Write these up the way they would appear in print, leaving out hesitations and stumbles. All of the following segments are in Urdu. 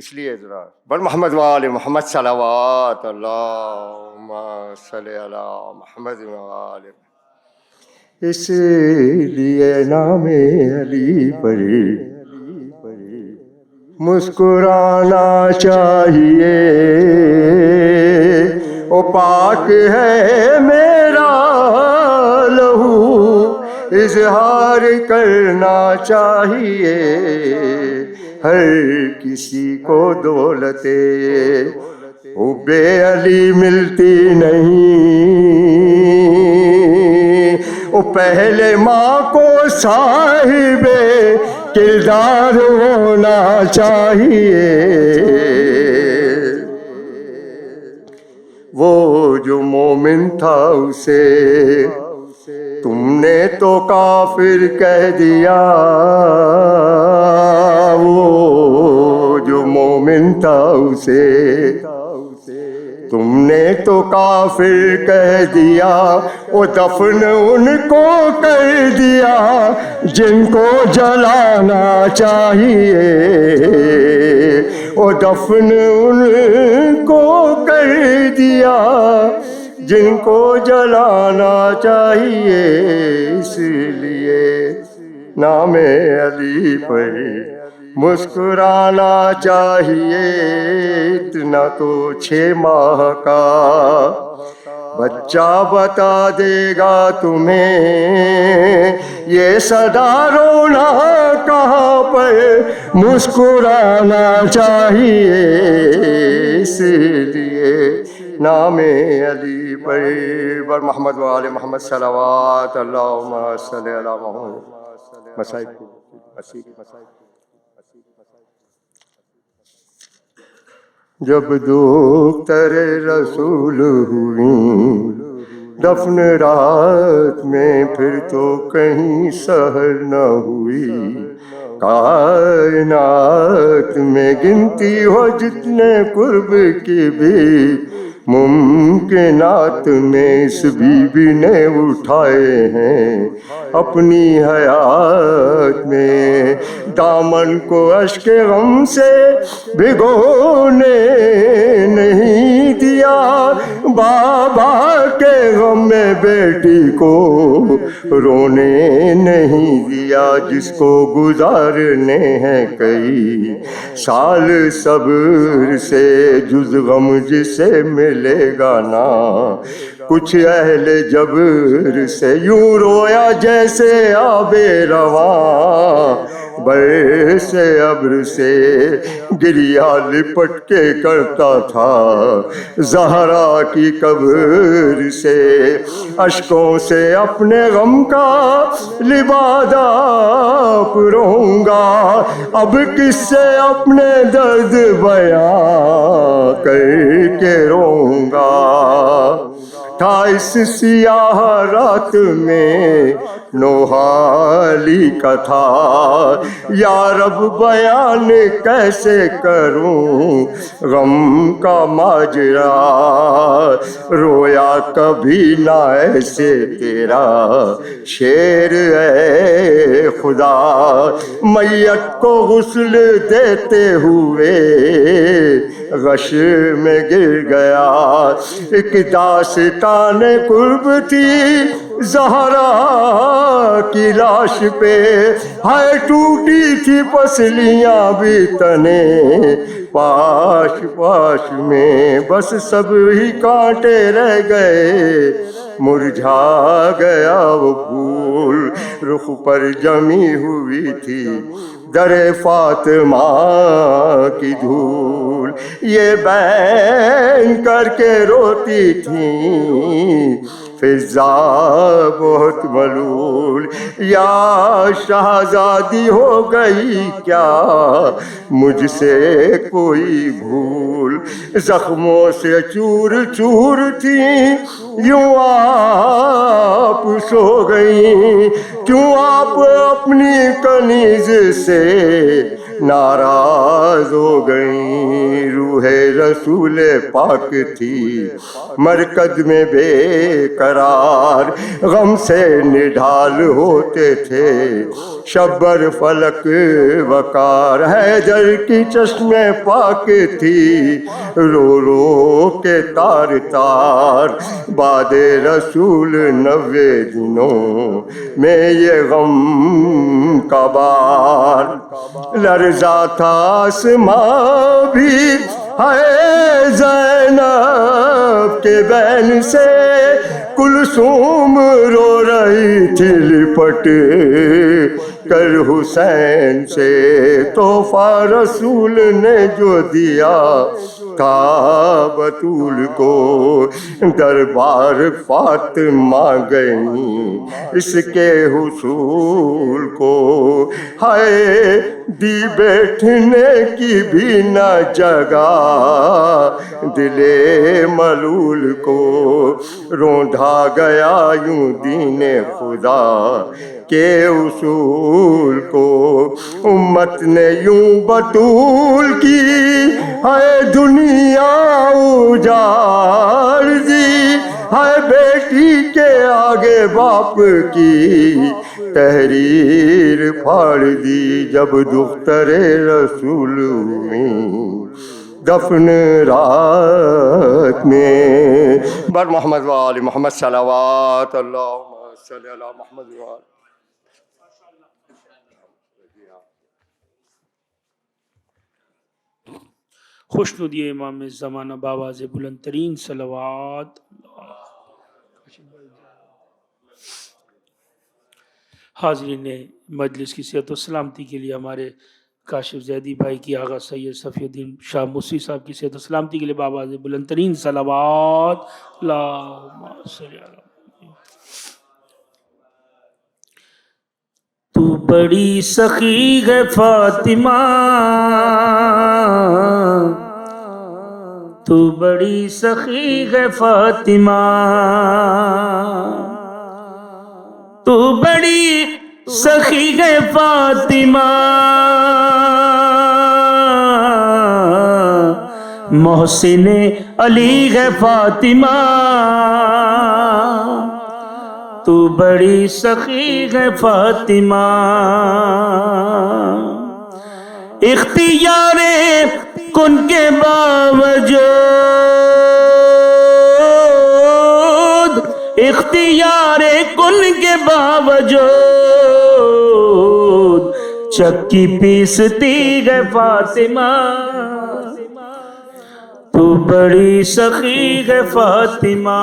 اس لیے ذرا بر محمد وآل محمد صلوات اللہم صلی علی محمد وآل محمد۔ اس لیے نام علی پر مسکرانا چاہیے، او پاک ہے میرا لہو اظہار کرنا چاہیے، ہر کسی کو دولت حب علی ملتی نہیں، او پہلے ماں کو صاحب کردار ہونا چاہیے، وہ جو مومن تھا اسے تم نے تو کافر کہہ دیا، وہ جو مومن تھا اسے تم نے تو کافر کہہ دیا، وہ دفن ان کو کر دیا جن کو جلانا چاہیے، وہ دفن ان کو کر دیا جن کو جلانا چاہیے، اس لیے نام علی پر مسکرانا چاہیے، اتنا تو 6 ماہ کا بچہ بتا دے گا تمہیں، یہ صدا رونا کہاں پر مسکرانا چاہیے، اس لیے نام علی پر بر محمد وآل محمد صلوات اللہم صلی علی محمد۔ مسائل جب دختر رسول ہوئی دفن رات میں، پھر تو کہیں سحر نہ ہوئی، کائنات میں گنتی ہو جتنے قرب کی بھی، ممکنات میں اس بی بی نے اٹھائے ہیں اپنی حیات میں، دامن کو اشک غم سے بھگونے نہیں دیا، بابا کے غم میں بیٹی کو رونے نہیں دیا، جس کو گزارنے ہیں کئی سال صبر سے، جز غم جسے ملے گا نا کچھ اہل جبر سے، یوں رویا جیسے آب رواں برس ابر سے، گریا لپٹ کے کرتا تھا زہرا کی قبر سے، اشکوں سے اپنے غم کا لبادہ پروں گا، اب کس سے اپنے درد بیان کر کے روں گا، تھا اس سیاہ رات میں نوحالی کا تھا، یا رب بیان کیسے کروں غم کا ماجرا، رویا کبھی نہ ایسے تیرا شیر اے خدا، میت کو غسل دیتے ہوئے غش میں گر گیا، ایک داستان قرب تھی زہرا کی لاش پہ، ہائے ٹوٹی تھی پسلیاں بھی تنے پاش پاش میں، بس سب ہی کانٹے رہ گئے، مرجھا گیا وہ پھول، رخ پر جمی ہوئی تھی در فاطمہ کی دھول، یہ بین کر کے روتی تھیں فضا بہت ملول، یا شہزادی ہو گئی کیا مجھ سے کوئی بھول، زخموں سے چور چور تھیں یوں آپ سو گئیں، کیوں آپ اپنی کنیز سے ناراض ہو گئیں، روح رسول رسول پاک تھی، مرکز میں بے قرار غم سے نڈھال ہوتے تھے، شبر فلک وقار حیدر کی چشم پاک تھی، رو رو کے تار تار بعد رسول 90 دنوں میں یہ غم کا بار، لرزا تھا آسماں بھی ہے زینب کے بین سے، کلثوم رو رہی تھی لپٹ کر حسین سے، تحفہ رسول نے جو دیا تھا بطول کو، دربار فاطمہ گئیں اس کے حصول کو، ہائے دی بیٹھنے کی بھی نہ جگہ دل ملول کو، روندا گیا یوں دین خدا کے اصول کو، امت نے یوں بطول کی ہے دنیا اجاڑ دی، ہے بیٹی کے آگے باپ کی تحریر پھاڑ دی، جب دختر رسول ہوئی دفن رات میں، بر محمد و آل محمد صلوات اللہم صلی علی محمد و آل خوشنودی امام زمانہ باواز بلند ترین صلوات۔ حاضرین مجلس کی صحت و سلامتی کے لیے ہمارے کاشف زیدی بھائی کی آغا سید صفی الدین شاہ موسوی صاحب کی صحت و سلامتی کے لیے باواز بلند ترین صلوات۔ اللہم صلی علی تو بڑی سخی ہے فاطمہ، تو بڑی سخی ہے فاطمہ، تو بڑی سخی ہے فاطمہ، محسن علی ہے فاطمہ، تو بڑی سخی ہے فاطمہ، اختیار کن کے باوجود، اختیار کن کے باوجود، چکی پیستی ہے فاطمہ، تو بڑی سخی ہے فاطمہ۔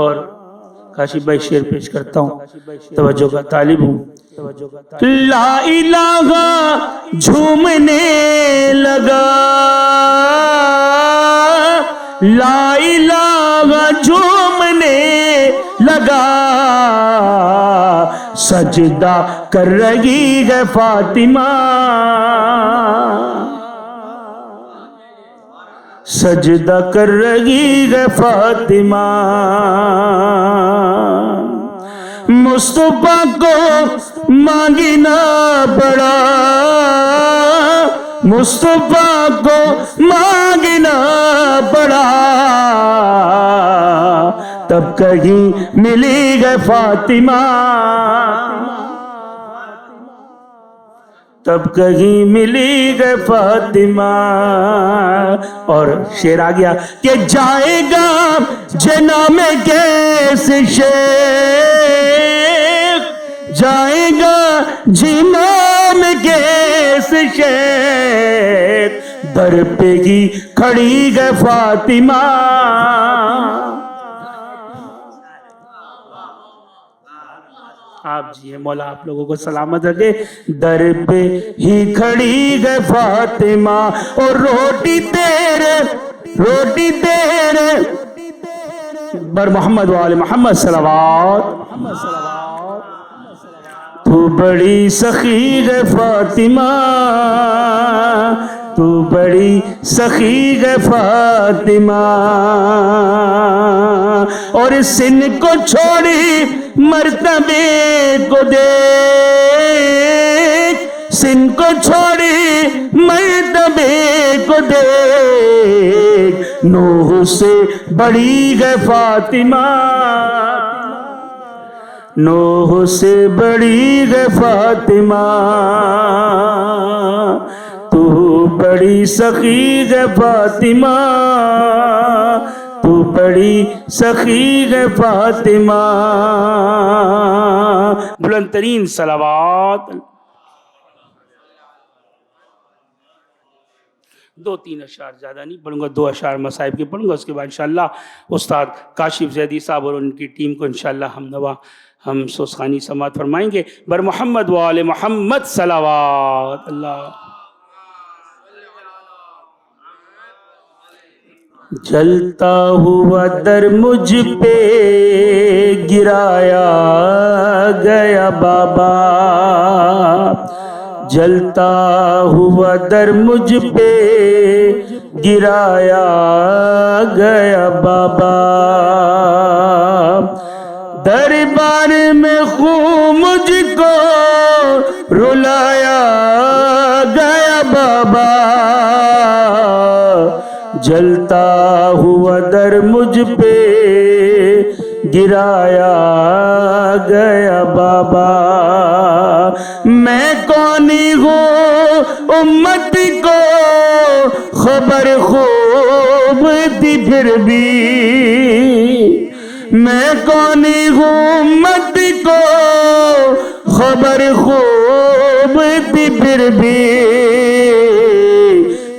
اور کاشی بھائی شعر پیش کرتا ہوں، توجہ کا طالب ہوں۔ لا الہ جھومنے لگا، لا الہ جھومنے لگا، سجدہ کر رہی ہے فاطمہ، سجدہ کر رہی ہے فاطمہ، مصطفیٰ کو مانگنا پڑا، مصطفیٰ کو مانگنا پڑا، تب کہیں ملی ہے فاطمہ، تب کہیں ملی گئے فاطمہ۔ اور شعر آ گیا کہ جائے گا جنام کیس شیخ، جائے گا جنام کیس شیخ، در پہ ہی کھڑی گئے فاطمہ، آپ جی ہیں مولا آپ لوگوں کو سلامت رکھے، در پہ ہی کھڑی ہے فاطمہ، اور روٹی تیرے بر محمد و آل محمد صلوات۔ تو بڑی سخی ہے فاطمہ، تو بڑی سخی ہے فاطمہ، اور سن کو چھوڑی مرتبے کو دیکھ، سن کو چھوڑی مرتبے کو دیکھ، نوح سے بڑی ہے فاطمہ، نوح سے بڑی ہے فاطمہ، تو بڑی سخی ہے فاطمہ، تو بڑی سخی ہے فاطمہ. بلند ترین صلوات. دو تین اشعار، زیادہ نہیں پڑھوں گا، 2 اشعار مصائب کے پڑھوں گا، اس کے بعد انشاءاللہ استاد کاشف زیدی صاحب اور ان کی ٹیم کو انشاءاللہ ہم نوا ہم سوسخانی سماعت فرمائیں گے. بر محمد و آل محمد صلوات. اللہ جلتا ہوا در مجھ پہ گرایا گیا بابا، جلتا ہوا در مجھ پہ گرایا گیا بابا، دربار میں خوں مجھ کو رلایا گیا بابا، جلتا ہوا در مجھ پہ گرایا گیا بابا. میں کونی ہوں امت کو خبر خوب تھی پھر بھی، میں کونی ہوں امت کو خبر خوب تھی پھر بھی،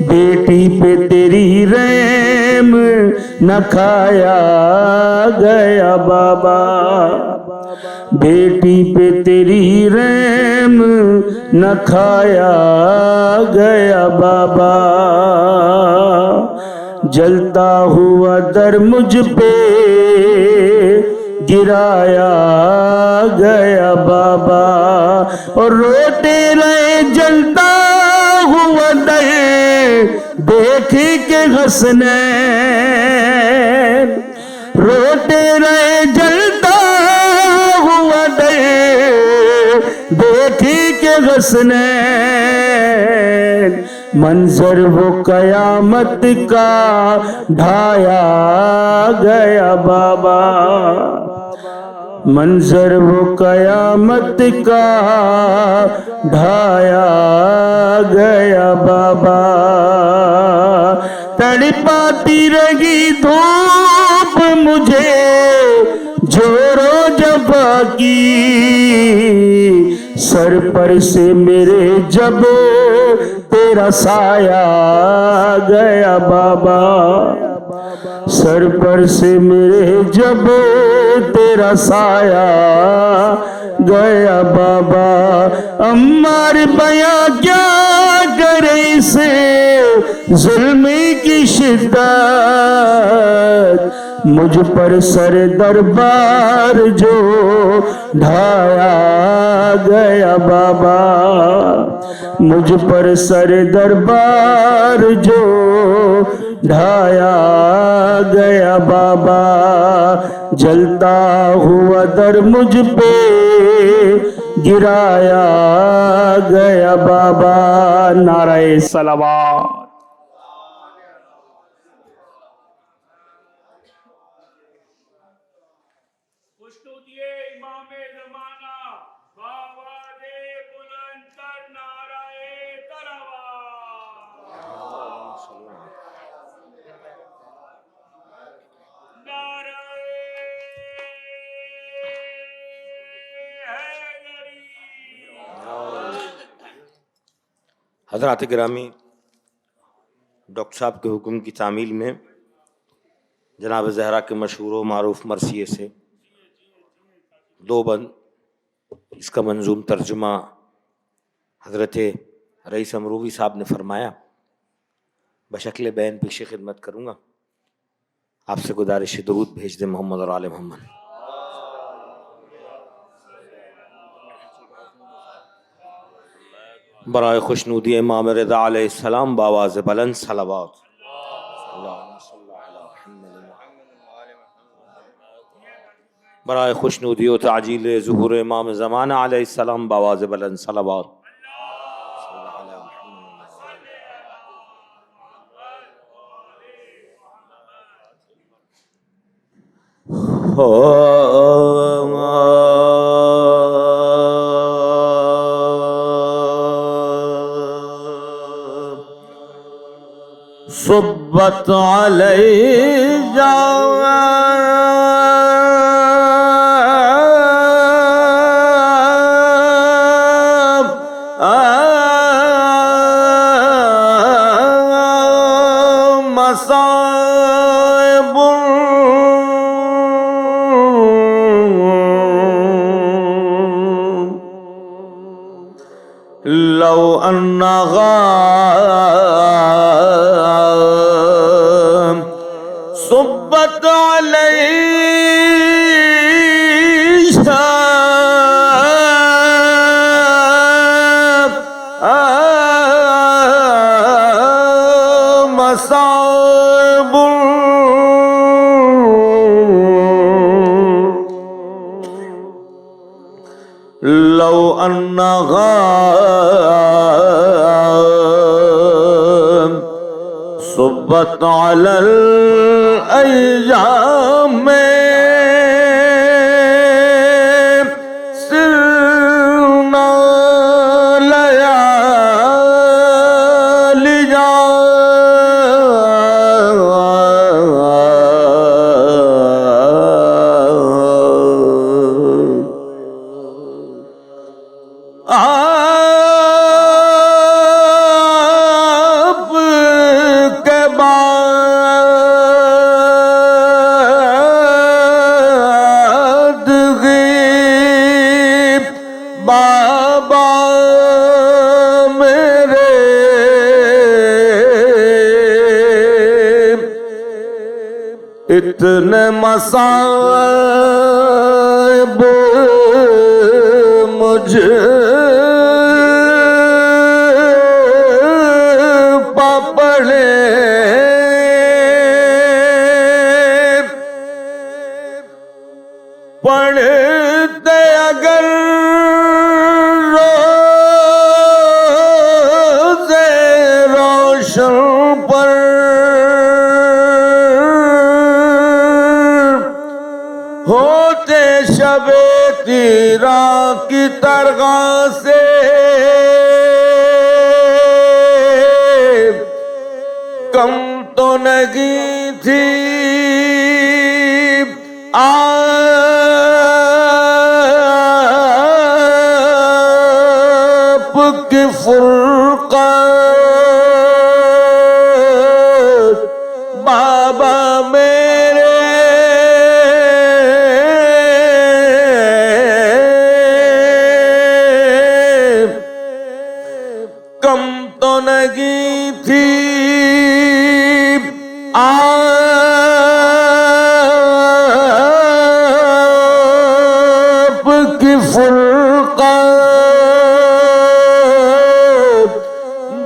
بیٹی پہ تیری رحم نہ کھایا گیا بابا، بیٹی پہ تیری رحم نہ کھایا گیا بابا، جلتا ہوا در مجھ پہ گرایا گیا بابا، اور روتے رہے جلتا ہوا در دیکھ کے حسنین، روتے رہے جلتا ہوا در دیکھ کے حسنین، منظر وہ قیامت کا ڈھایا گیا بابا، منظر وہ قیامت کا ڈھایا گیا بابا، تڑپاتی رہی دھوپ مجھے جورو جفا کی، سر پر سے میرے جب تیرا سایہ گیا بابا، سر پر سے میرے جب تیرا سایہ گیا بابا، عمار بیاں کیا کرے اسے ظلم کی شدت، مجھ پر سر دربار جو ڈھایا گیا بابا، مجھ پر سر دربار جو ڈھایا گیا بابا، جلتا ہوا در مجھ پہ گرایا گیا بابا. نعرہ صلوات. خوشنودیے امام زمانہ بآواز بلند تر نعرہ صلوات. نعرہ حیدری. حضرات گرامی، ڈاکٹر صاحب کے حکم کی تعمیل میں جناب زہرا کے مشہور و معروف مرثیے سے 2 بند، اس کا منظوم ترجمہ حضرت رئیس امروی صاحب نے فرمایا، بشکل بیان پیش خدمت کروں گا. آپ سے گزارش درود بھیج دیں محمد اور آل محمد. برائے خوشنودی امام رضا علیہ السلام بآواز بلند صلوات. برائے خوشنودی و تعجیل ظہور امام زمانہ علیہ السلام بآواز بلند صلوات. صبت علیہ مصائب لو انہا صبت علیہ مصائب لو انہا صبت علی الایام سرنا لیالیا آپ کے بعد غیب بابا میرے اتنے مصائب مجھے پڑے پڑھتے اگر روز روشن پر ہوتے شب تیرا کی درگاہ سے کم تو نہیں تھی آپ کی فرقت بابا میرے کم تو نہیں تھی آپ کی فرقت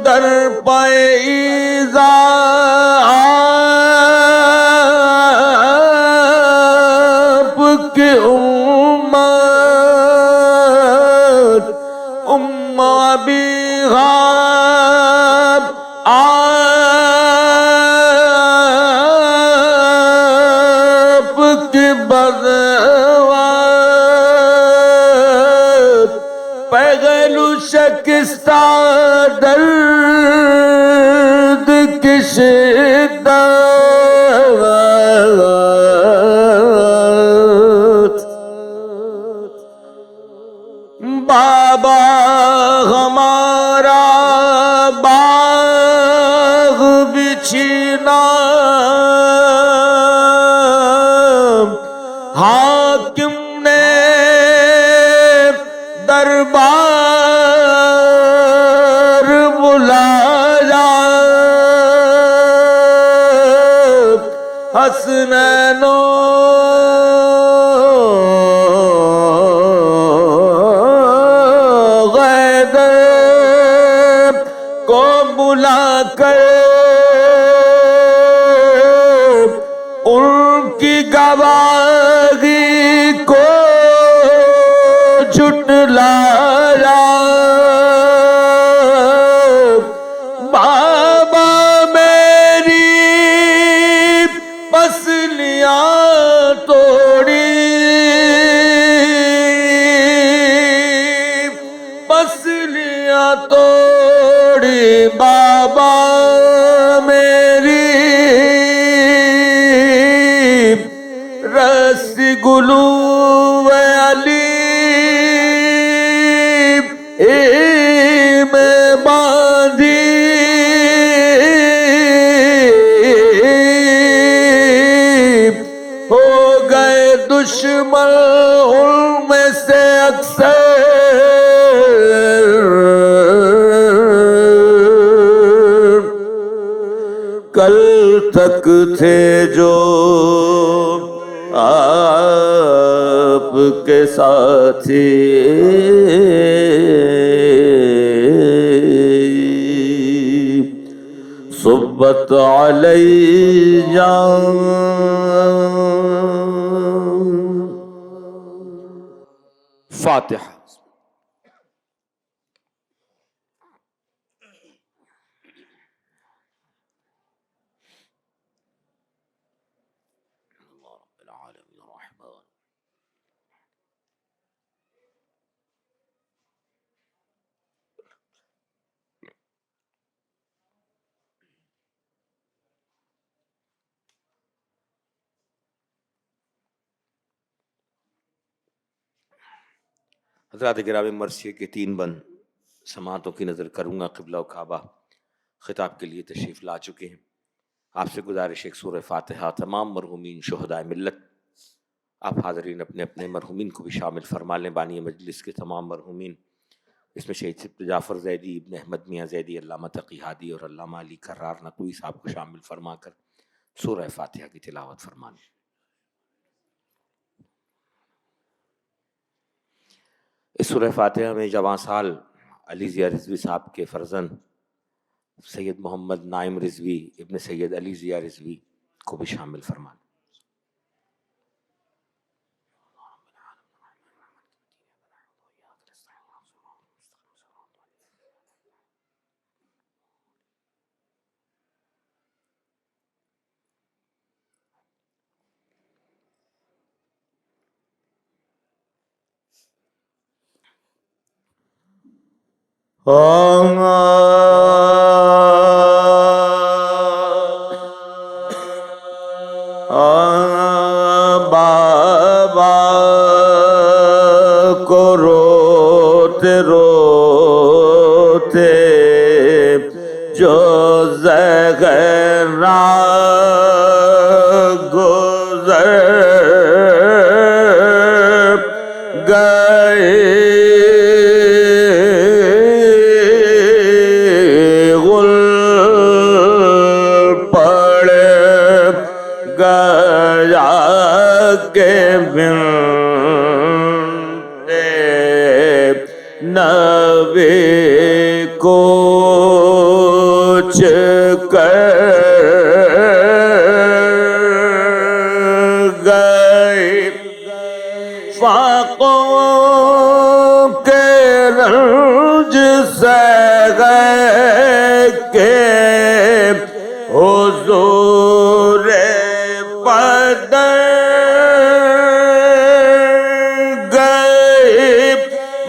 در پائے ایزا آپ کی امت ابی غاب آپ کی بدوات پیغلو شکستہ درد کی شدت بابا ہمارا باغ بچھینا حاکم نے دربار بلایا حسنینو کو بلا کر ان کی گواہی کو جھٹلایا بابا میری پسلیاں توڑی میری رس گلو علی میں باندھی ہو گئے دشمن ان میں سے اکثر کل تک تھے جو آپ کے ساتھی صبت علی جان فاتحہ. حضرات گرامی، مرثیے کے 3 بند سماعتوں کی نظر کروں گا. قبلہ و کعبہ خطاب کے لیے تشریف لا چکے ہیں. آپ سے گزارش ایک سورہ فاتحہ تمام مرحومین شہدائے ملت، آپ حاضرین اپنے اپنے مرحومین کو بھی شامل فرما لیں. بانی مجلس کے تمام مرحومین، اس میں شہید سبت جعفر زیدی، ابن احمد میاں زیدی، علامہ تقی ہادی اور علامہ علی کرار نقوی صاحب کو شامل فرما کر سورہ فاتحہ کی تلاوت فرما لیں. اس سورہ فاتحہ میں جواں سال علی ضیاء رضوی صاحب کے فرزند سید محمد نائم رضوی ابن سید علی ضیاء رضوی کو بھی شامل فرما لیں. بابا کو روتے روتے جو زہرا گزر گئے نبی کوچ کر گئے فاقوں کے رنج سے گئے کہ حضور بدر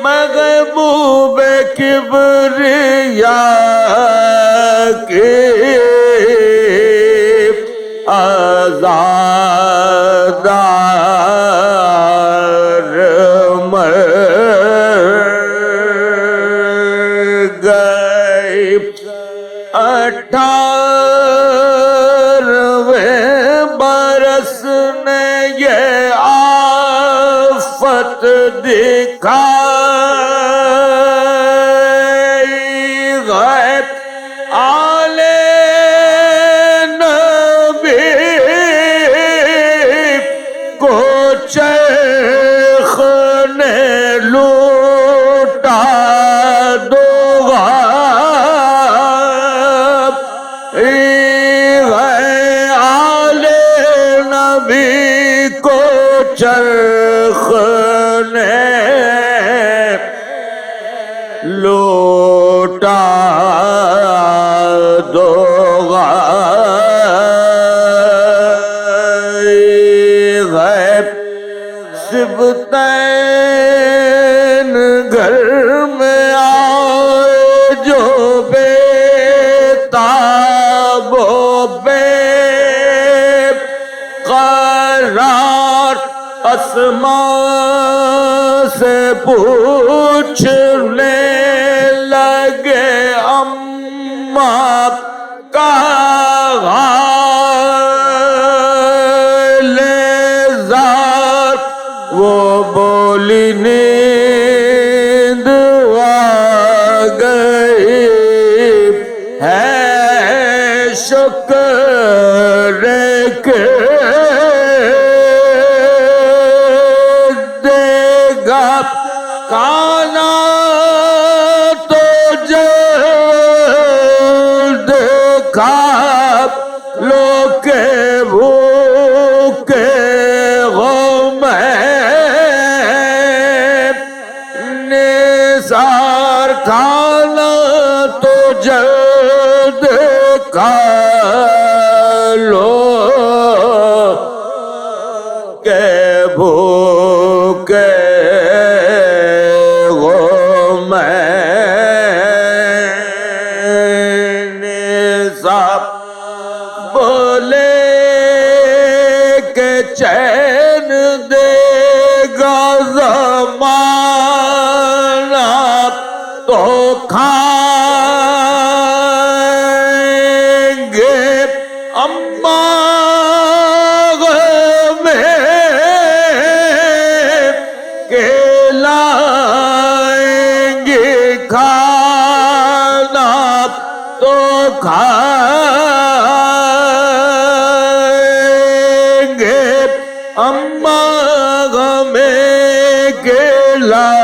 محبوب کبریا کے آزادار مر گئے. 18ویں برس نے یہ آفت دکھائی غیب آل نبی کو چرخ نے لوٹا چرخ نے لوٹا دوغا غیب سبتین گھر میں آئے جو بیتا آسمان سے پوچھنے لگے اماں کا حال ذات، وہ بولی نیند آ گئی ہے شکر کے دے گا کھانا تو جلد کھا لو کے بھوکے ہو میں نثار کھانا تو جلد کھا لو کہ بھوکے ہو میں نثار بولے کہ چین دے گا زمانہ تو کھائیں گے اماں میں کھلائیں گے کھانا تو کھائیں گے اماں ہمیں کھلائیں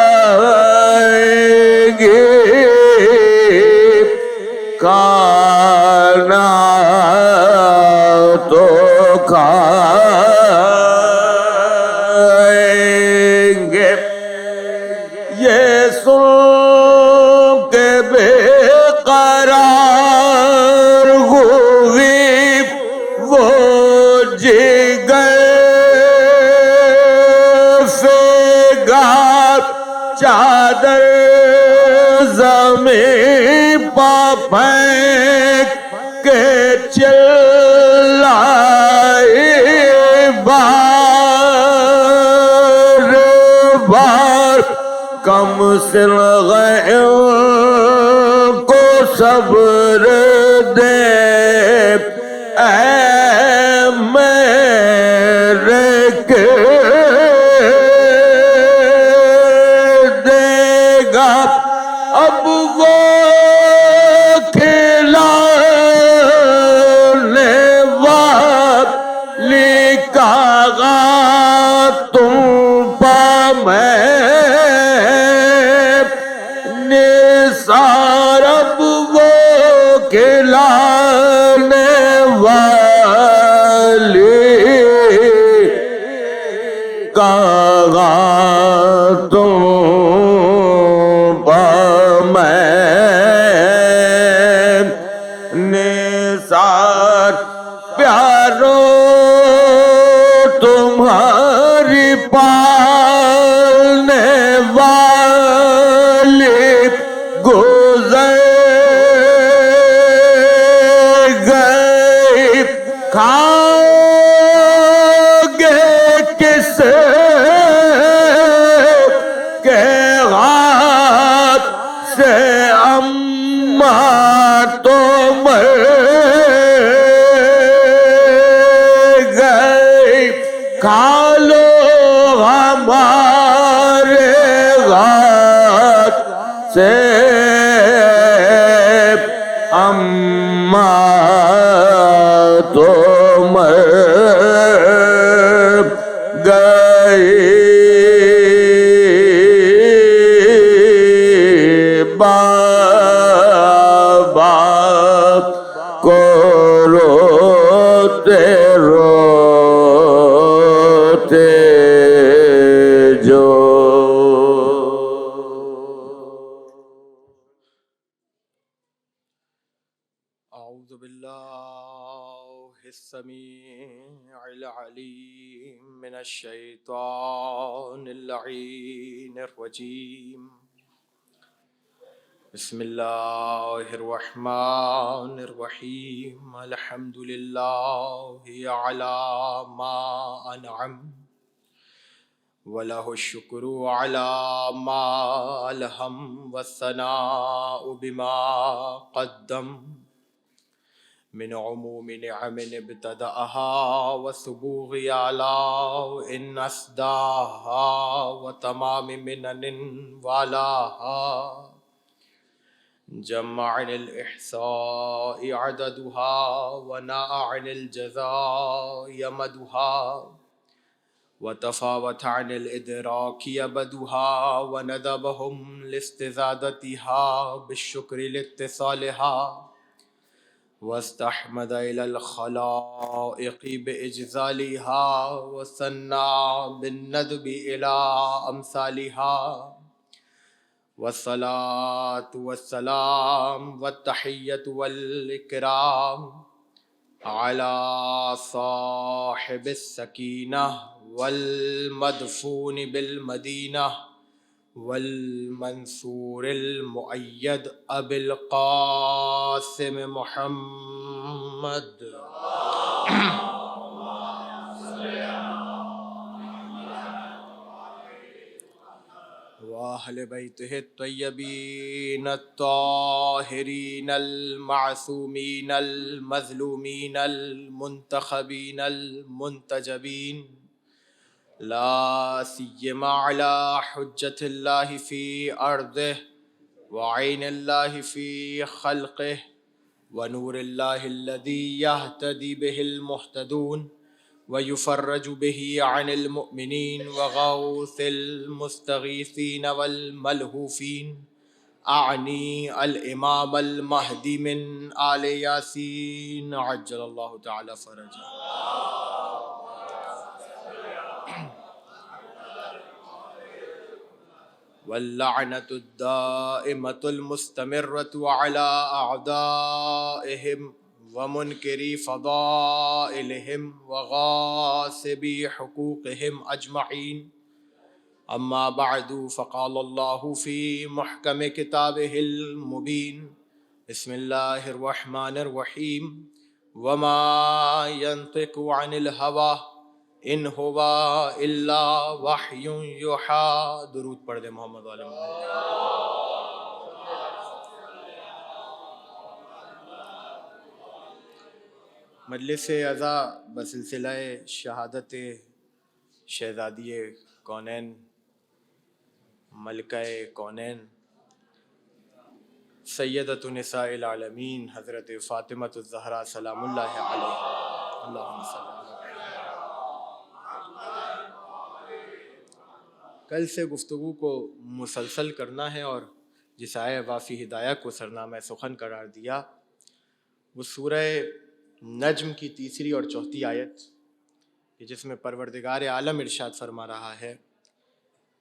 گے کھانا تو کھائیں گے۔ یہ سن کے بے قرار ہوئی وہ جگر فگار، چادر زمین پا پھینک کے چلائے بار بار، کم سن غیر کو صبر دے اے میرے کے دے گا اب وہ کھلانے والی کہا تم پا میں نثار، اب وہ کھلانے والی کہا تم پا میں نثار، پیارو تمہاری پالنے والی گزر گئی، کھاؤگے کس کے ہاتھ سے اماں تو مر گئی، کھا لو ہمارے ہاتھ سے اماں تو مر گئی، بابا کو روتے روتے جو أعوذ بالله السميع العليم من الشيطان اللعين الرجيم، بسم الله الرحمن الرحيم، الحمد لله على ما أنعم وله الشكر على ما ألهم والثناء بما قدم من عموم نعم ابتدأها وسبوغ آلاء إن أسداها وتمام منن والاها جمع عن الإحصاء عددها وناء عن الجزاء يمدها وتفاوت عن الإدراك يبدها وندبهم لاستزادتها بالشكر لاتصالها واستحمد إلى الخلائق بإجزالها وثنى بالندب إلى أمثالها والصلاة والسلام والتحية والإكرام على صاحب السكينة والمدفون بالمدينة والمنصور المؤيد أبي القاسم محمد وأهل بيته الطيبين الطاهرين المعصومين المظلومين المنتخبين المنتجبين لا سيما على حجة الله في أرضه وعين الله في خلقه ونور الله الذي يهتدي به المهتدون ويفرج به عن المؤمنين وغوث المستغيثين والملهوفين أعني الإمام المهدي من آل ياسين عجل الله تعالى فرجه واللعنة الدائمة المستمرة على أعدائهم ومنكري فضائلهم وغاصبي حقوقهم أجمعين أما بعد فقال الله في محكم كتابه المبين بسم الله الرحمن الرحيم وما ينطق عن الهوى ان هو الا وحی یوحی. درود پڑھ دے محمد علیہ محمد. مجلس عزا بسلسلہ شہادت شہزادی کونین ملکہ کونین سیدۃ نساء العالمین حضرت فاطمہ الزہرا سلام اللہ علیہ. اللہم صلی اللہ. کل سے گفتگو کو مسلسل کرنا ہے اور جس آئے وافی ہدایہ کو سرنامہ سخن قرار دیا وہ سورہ نجم کی تیسری اور چوتھی آیت کہ جس میں پروردگار عالم ارشاد فرما رہا ہے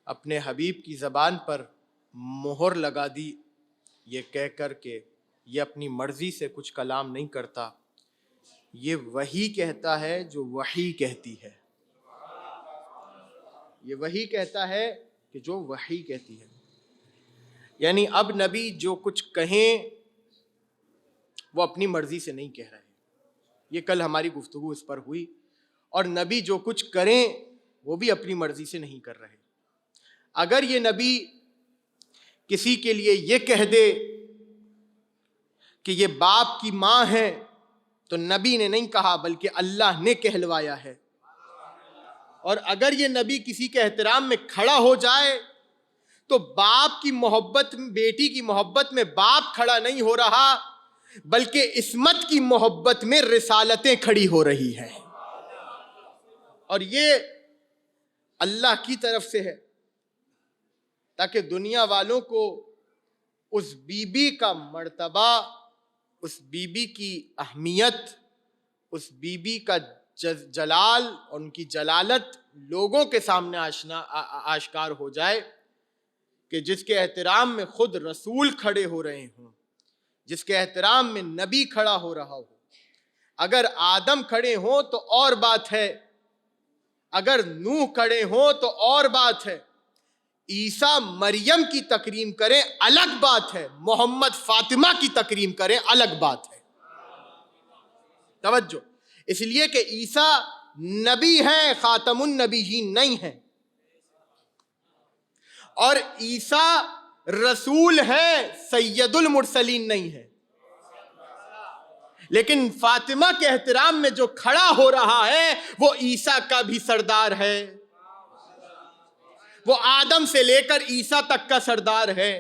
اپنے حبیب کی زبان پر مہر لگا دی یہ کہہ کر کہ یہ اپنی مرضی سے کچھ کلام نہیں کرتا، یہ وحی کہتا ہے جو وحی کہتی ہے. یہ وحی کہتا ہے کہ جو وحی کہتی ہے. یعنی اب نبی جو کچھ کہیں وہ اپنی مرضی سے نہیں کہہ رہے. یہ کل ہماری گفتگو اس پر ہوئی. اور نبی جو کچھ کریں وہ بھی اپنی مرضی سے نہیں کر رہے. اگر یہ نبی کسی کے لیے یہ کہہ دے کہ یہ باپ کی ماں ہے تو نبی نے نہیں کہا بلکہ اللہ نے کہلوایا ہے. اور اگر یہ نبی کسی کے احترام میں کھڑا ہو جائے تو باپ کی محبت، بیٹی کی محبت میں باپ کھڑا نہیں ہو رہا بلکہ عصمت کی محبت میں رسالتیں کھڑی ہو رہی ہیں. اور یہ اللہ کی طرف سے ہے تاکہ دنیا والوں کو اس بی بی کا مرتبہ، اس بی بی کی اہمیت، اس بی بی کا جلال اور ان کی جلالت لوگوں کے سامنے آشکار ہو جائے کہ جس کے احترام میں خود رسول کھڑے ہو رہے ہوں، جس کے احترام میں نبی کھڑا ہو رہا ہو. اگر آدم کھڑے ہوں تو اور بات ہے، اگر نوح کھڑے ہوں تو اور بات ہے، عیسیٰ مریم کی تکریم کریں الگ بات ہے، محمد فاطمہ کی تکریم کریں الگ بات ہے. توجہ، اس لیے کہ عیسیٰ نبی ہیں، خاتم النبیین نہیں ہیں. اور عیسیٰ رسول ہے، سید المرسلین نہیں ہے. لیکن فاطمہ کے احترام میں جو کھڑا ہو رہا ہے وہ عیسیٰ کا بھی سردار ہے، وہ آدم سے لے کر عیسیٰ تک کا سردار ہے.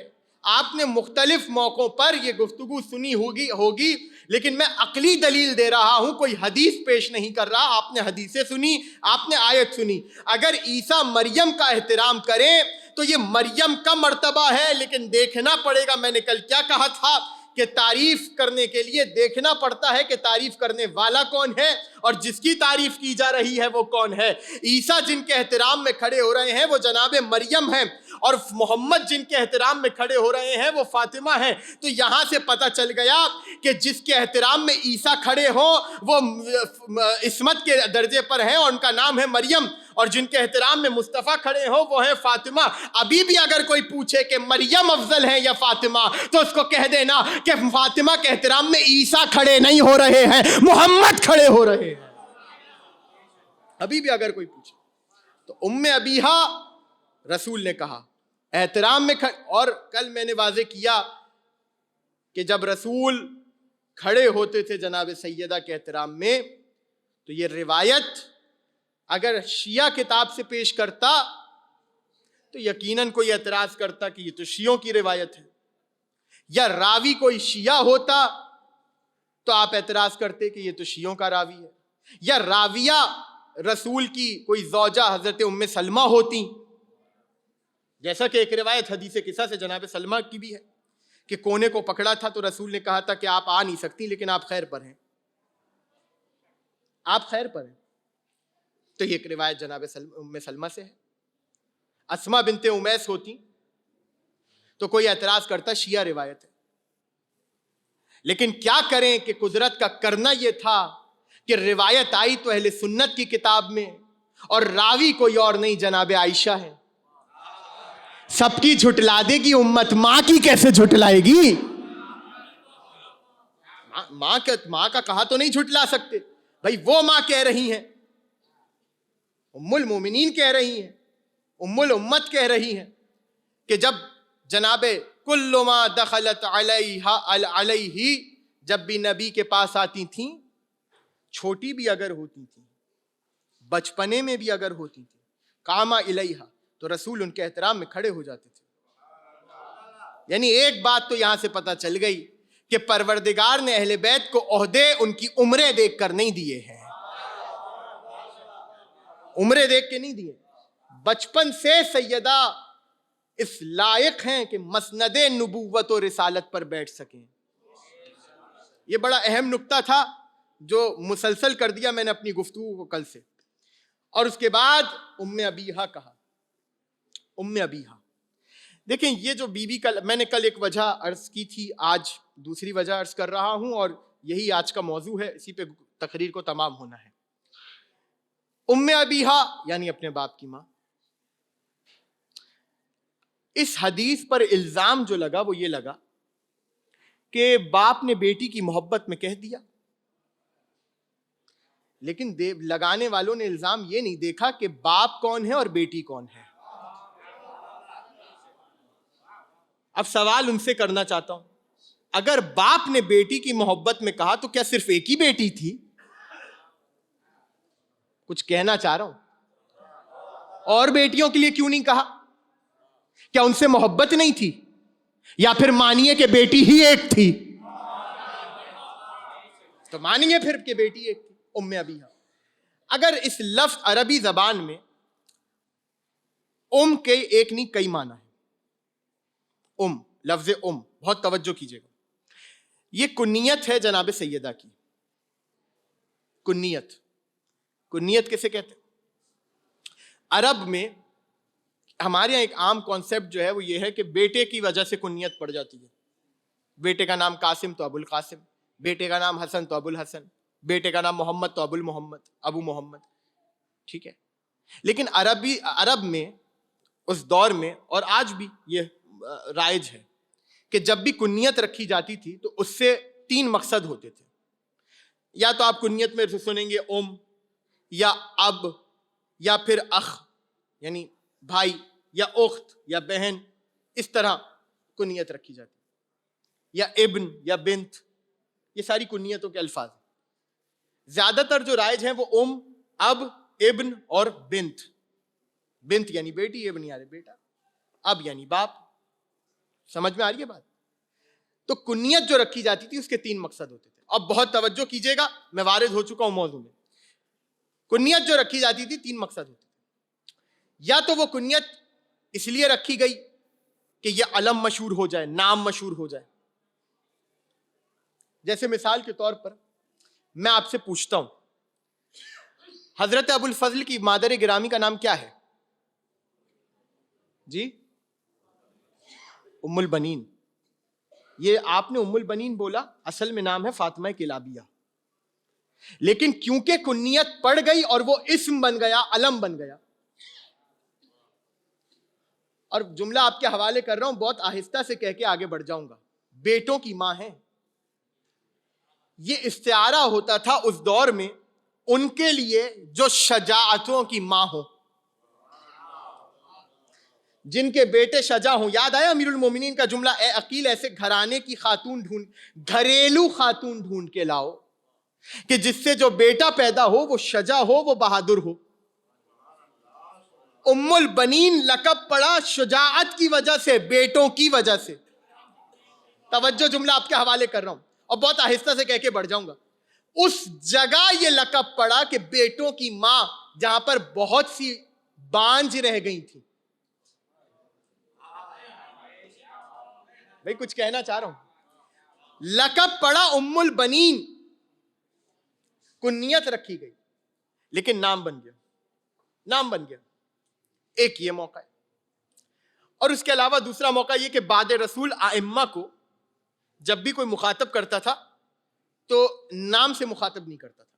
آپ نے مختلف موقعوں پر یہ گفتگو سنی ہوگی لیکن میں عقلی دلیل دے رہا ہوں، کوئی حدیث پیش نہیں کر رہا. آپ نے حدیثیں سنی، آپ نے آیت سنی. اگر عیسیٰ مریم کا احترام کریں تو یہ مریم کا مرتبہ ہے، لیکن دیکھنا پڑے گا. میں نے کل کیا کہا تھا کہ تعریف کرنے کے لیے دیکھنا پڑتا ہے کہ تعریف کرنے والا کون ہے اور جس کی تعریف کی جا رہی ہے وہ کون ہے. عیسیٰ جن کے احترام میں کھڑے ہو رہے ہیں وہ جناب مریم ہیں، اور محمد جن کے احترام میں کھڑے ہو رہے ہیں وہ فاطمہ ہیں. تو یہاں سے پتہ چل گیا کہ جس کے احترام میں عیسیٰ کھڑے ہوں وہ عصمت کے درجے پر ہیں اور ان کا نام ہے مریم، اور جن کے احترام میں مصطفیٰ کھڑے ہوں وہ ہیں فاطمہ. ابھی بھی اگر کوئی پوچھے کہ مریم افضل ہے یا فاطمہ تو اس کو کہہ دینا کہ فاطمہ کے احترام میں عیسیٰ کھڑے نہیں ہو رہے ہیں، محمد کھڑے ہو رہے ہیں. ابھی بھی اگر کوئی پوچھے تو ام ابیہا رسول نے کہا احترام میں اور کل میں نے واضح کیا کہ جب رسول کھڑے ہوتے تھے جناب سیدہ کے احترام میں تو یہ روایت اگر شیعہ کتاب سے پیش کرتا تو یقیناً کوئی اعتراض کرتا کہ یہ تو شیعوں کی روایت ہے، یا راوی کوئی شیعہ ہوتا تو آپ اعتراض کرتے کہ یہ تو شیعوں کا راوی ہے، یا راویہ رسول کی کوئی زوجہ حضرت ام سلمہ ہوتی، جیسا کہ ایک روایت حدیث قصہ سے جناب سلمہ کی بھی ہے کہ کونے کو پکڑا تھا تو رسول نے کہا تھا کہ آپ آ نہیں سکتی لیکن آپ خیر پر ہیں، آپ خیر پر ہیں. تو یہ ایک روایت جناب ام سلمہ سے ہے. اسماء بنت امیس ہوتی تو کوئی اعتراض کرتا شیعہ روایت ہے. لیکن کیا کریں کہ قدرت کا کرنا یہ تھا کہ روایت آئی تو اہل سنت کی کتاب میں اور راوی کوئی اور نہیں جناب عائشہ ہے. سب کی جھٹلا دے گی امت، ماں کی کیسے جھٹلائے گی؟ ماں کا کہا تو نہیں جھٹلا سکتے بھائی. وہ ماں کہہ رہی ہیں، ام المومنین کہہ رہی ہیں، ام الامت کہہ رہی ہیں کہ جب جناب کل ما دخلت علیہ جب بھی نبی کے پاس آتی تھیں، چھوٹی بھی اگر ہوتی تھیں، بچپنے میں بھی اگر ہوتی تھیں، قام الیہا تو رسول ان کے احترام میں کھڑے ہو جاتے تھے. یعنی ایک بات تو یہاں سے پتہ چل گئی کہ پروردگار نے اہل بیت کو عہدے ان کی عمریں دیکھ کر نہیں دیے ہیں، عمریں دیکھ کے نہیں دیے. بچپن سے سیدہ اس لائق ہیں کہ مسند نبوت و رسالت پر بیٹھ سکیں. یہ بڑا اہم نکتہ تھا جو مسلسل کر دیا میں نے اپنی گفتگو کو کل سے. اور اس کے بعد ام ابیہا کہا. ام ابیہا دیکھیں یہ جو بی بی کا میں نے کل ایک وجہ عرض کی تھی، آج دوسری وجہ عرض کر رہا ہوں اور یہی آج کا موضوع ہے، اسی پہ تقریر کو تمام ہونا ہے. ام ابیہا یعنی اپنے باپ کی ماں. اس حدیث پر الزام جو لگا وہ یہ لگا کہ باپ نے بیٹی کی محبت میں کہہ دیا، لیکن لگانے والوں نے الزام یہ نہیں دیکھا کہ باپ کون ہے اور بیٹی کون ہے. اب سوال ان سے کرنا چاہتا ہوں، اگر باپ نے بیٹی کی محبت میں کہا تو کیا صرف ایک ہی بیٹی تھی؟ کچھ کہنا چاہ رہا ہوں. اور بیٹیوں کے لیے کیوں نہیں کہا؟ کیا ان سے محبت نہیں تھی، یا پھر مانیے کہ بیٹی ہی ایک تھی؟ تو مانیے پھر کہ بیٹی ایک تھی، ام ابیہا. اگر اس لفظ عربی زبان میں ام کے ایک نہیں کئی معنی ہے. لفظ بہت توجہ کیجئے گا، یہ کنیت ہے جناب سیدہ کی. کنیت کیسے کہتے ہیں؟ عرب میں ہمارے یہاں ایک عام کانسیپٹ جو ہے وہ یہ ہے کہ بیٹے کی وجہ سے کنیت پڑ جاتی ہے. بیٹے کا نام قاسم تو ابو القاسم، بیٹے کا نام حسن تو ابو الحسن، بیٹے کا نام محمد تو ابو المحمد، ابو محمد. ٹھیک ہے، لیکن عرب میں اس دور میں اور آج بھی یہ رائج ہے کہ جب بھی کنیت رکھی جاتی تھی تو اس سے 3 مقصد ہوتے تھے. یا تو آپ کنیت میں سنیں گے ام، یا اب، یا پھر اخ یعنی بھائی یا اخت یا بہن، اس طرح کنیت رکھی جاتی ہے، یا ابن یا بنت، یہ ساری کنیتوں کے الفاظ ہیں۔ زیادہ تر جو رائج ہیں وہ اب، ابن اور بنت۔ بنت یعنی بیٹی، ابن یعنی بیٹا، اب یعنی باپ۔ سمجھ میں آ رہی ہے بات؟ تو کنیت جو رکھی جاتی تھی اس کے 3 مقصد ہوتے تھے۔ اب بہت توجہ کیجئے گا، میں وارد ہو چکا ہوں موضوع میں۔ کنیت جو رکھی جاتی تھی 3 مقصد ہوتے تھے۔ یا تو وہ کنیت اس لیے رکھی گئی کہ یہ علم مشہور ہو جائے، نام مشہور ہو جائے۔ جیسے مثال کے طور پر میں آپ سے پوچھتا ہوں، حضرت ابو الفضل کی مادر گرامی کا نام کیا ہے؟ جی، ام البنین۔ یہ آپ نے ام البنین بولا، اصل میں نام ہے فاطمہ کلابیہ، لیکن کیونکہ کنیت پڑ گئی اور وہ اسم بن گیا، علم بن گیا۔ اور جملہ آپ کے حوالے کر رہا ہوں، بہت آہستہ سے کہہ کے آگے بڑھ جاؤں گا۔ بیٹوں کی ماں ہے، یہ استعارہ ہوتا تھا اس دور میں ان کے لیے جو شجاعتوں کی ماں ہو، جن کے بیٹے شجاع ہوں۔ یاد آیا امیر المومنین کا جملہ، اے عقیل ایسے گھرانے کی خاتون ڈھونڈ، گھریلو خاتون ڈھونڈ کے لاؤ کہ جس سے جو بیٹا پیدا ہو وہ شجاع ہو، وہ بہادر ہو۔ ام البنین لقب پڑا شجاعت کی وجہ سے، بیٹوں کی وجہ سے۔ توجہ، جملہ آپ کے حوالے کر رہا ہوں اور بہت آہستہ سے کہہ کے بڑھ جاؤں گا۔ اس جگہ یہ لقب پڑا کہ بیٹوں کی ماں، جہاں پر بہت سی بانجھ رہ گئی تھی۔ بھئی کچھ کہنا چاہ رہا ہوں، لقب پڑا ام البنین، کنیت رکھی گئی، لیکن نام بن گیا، نام بن گیا۔ ایک یہ موقع ہے، اور اس کے علاوہ دوسرا موقع یہ کہ بعد رسول ائمہ کو جب بھی کوئی مخاطب کرتا تھا تو نام سے مخاطب نہیں کرتا تھا،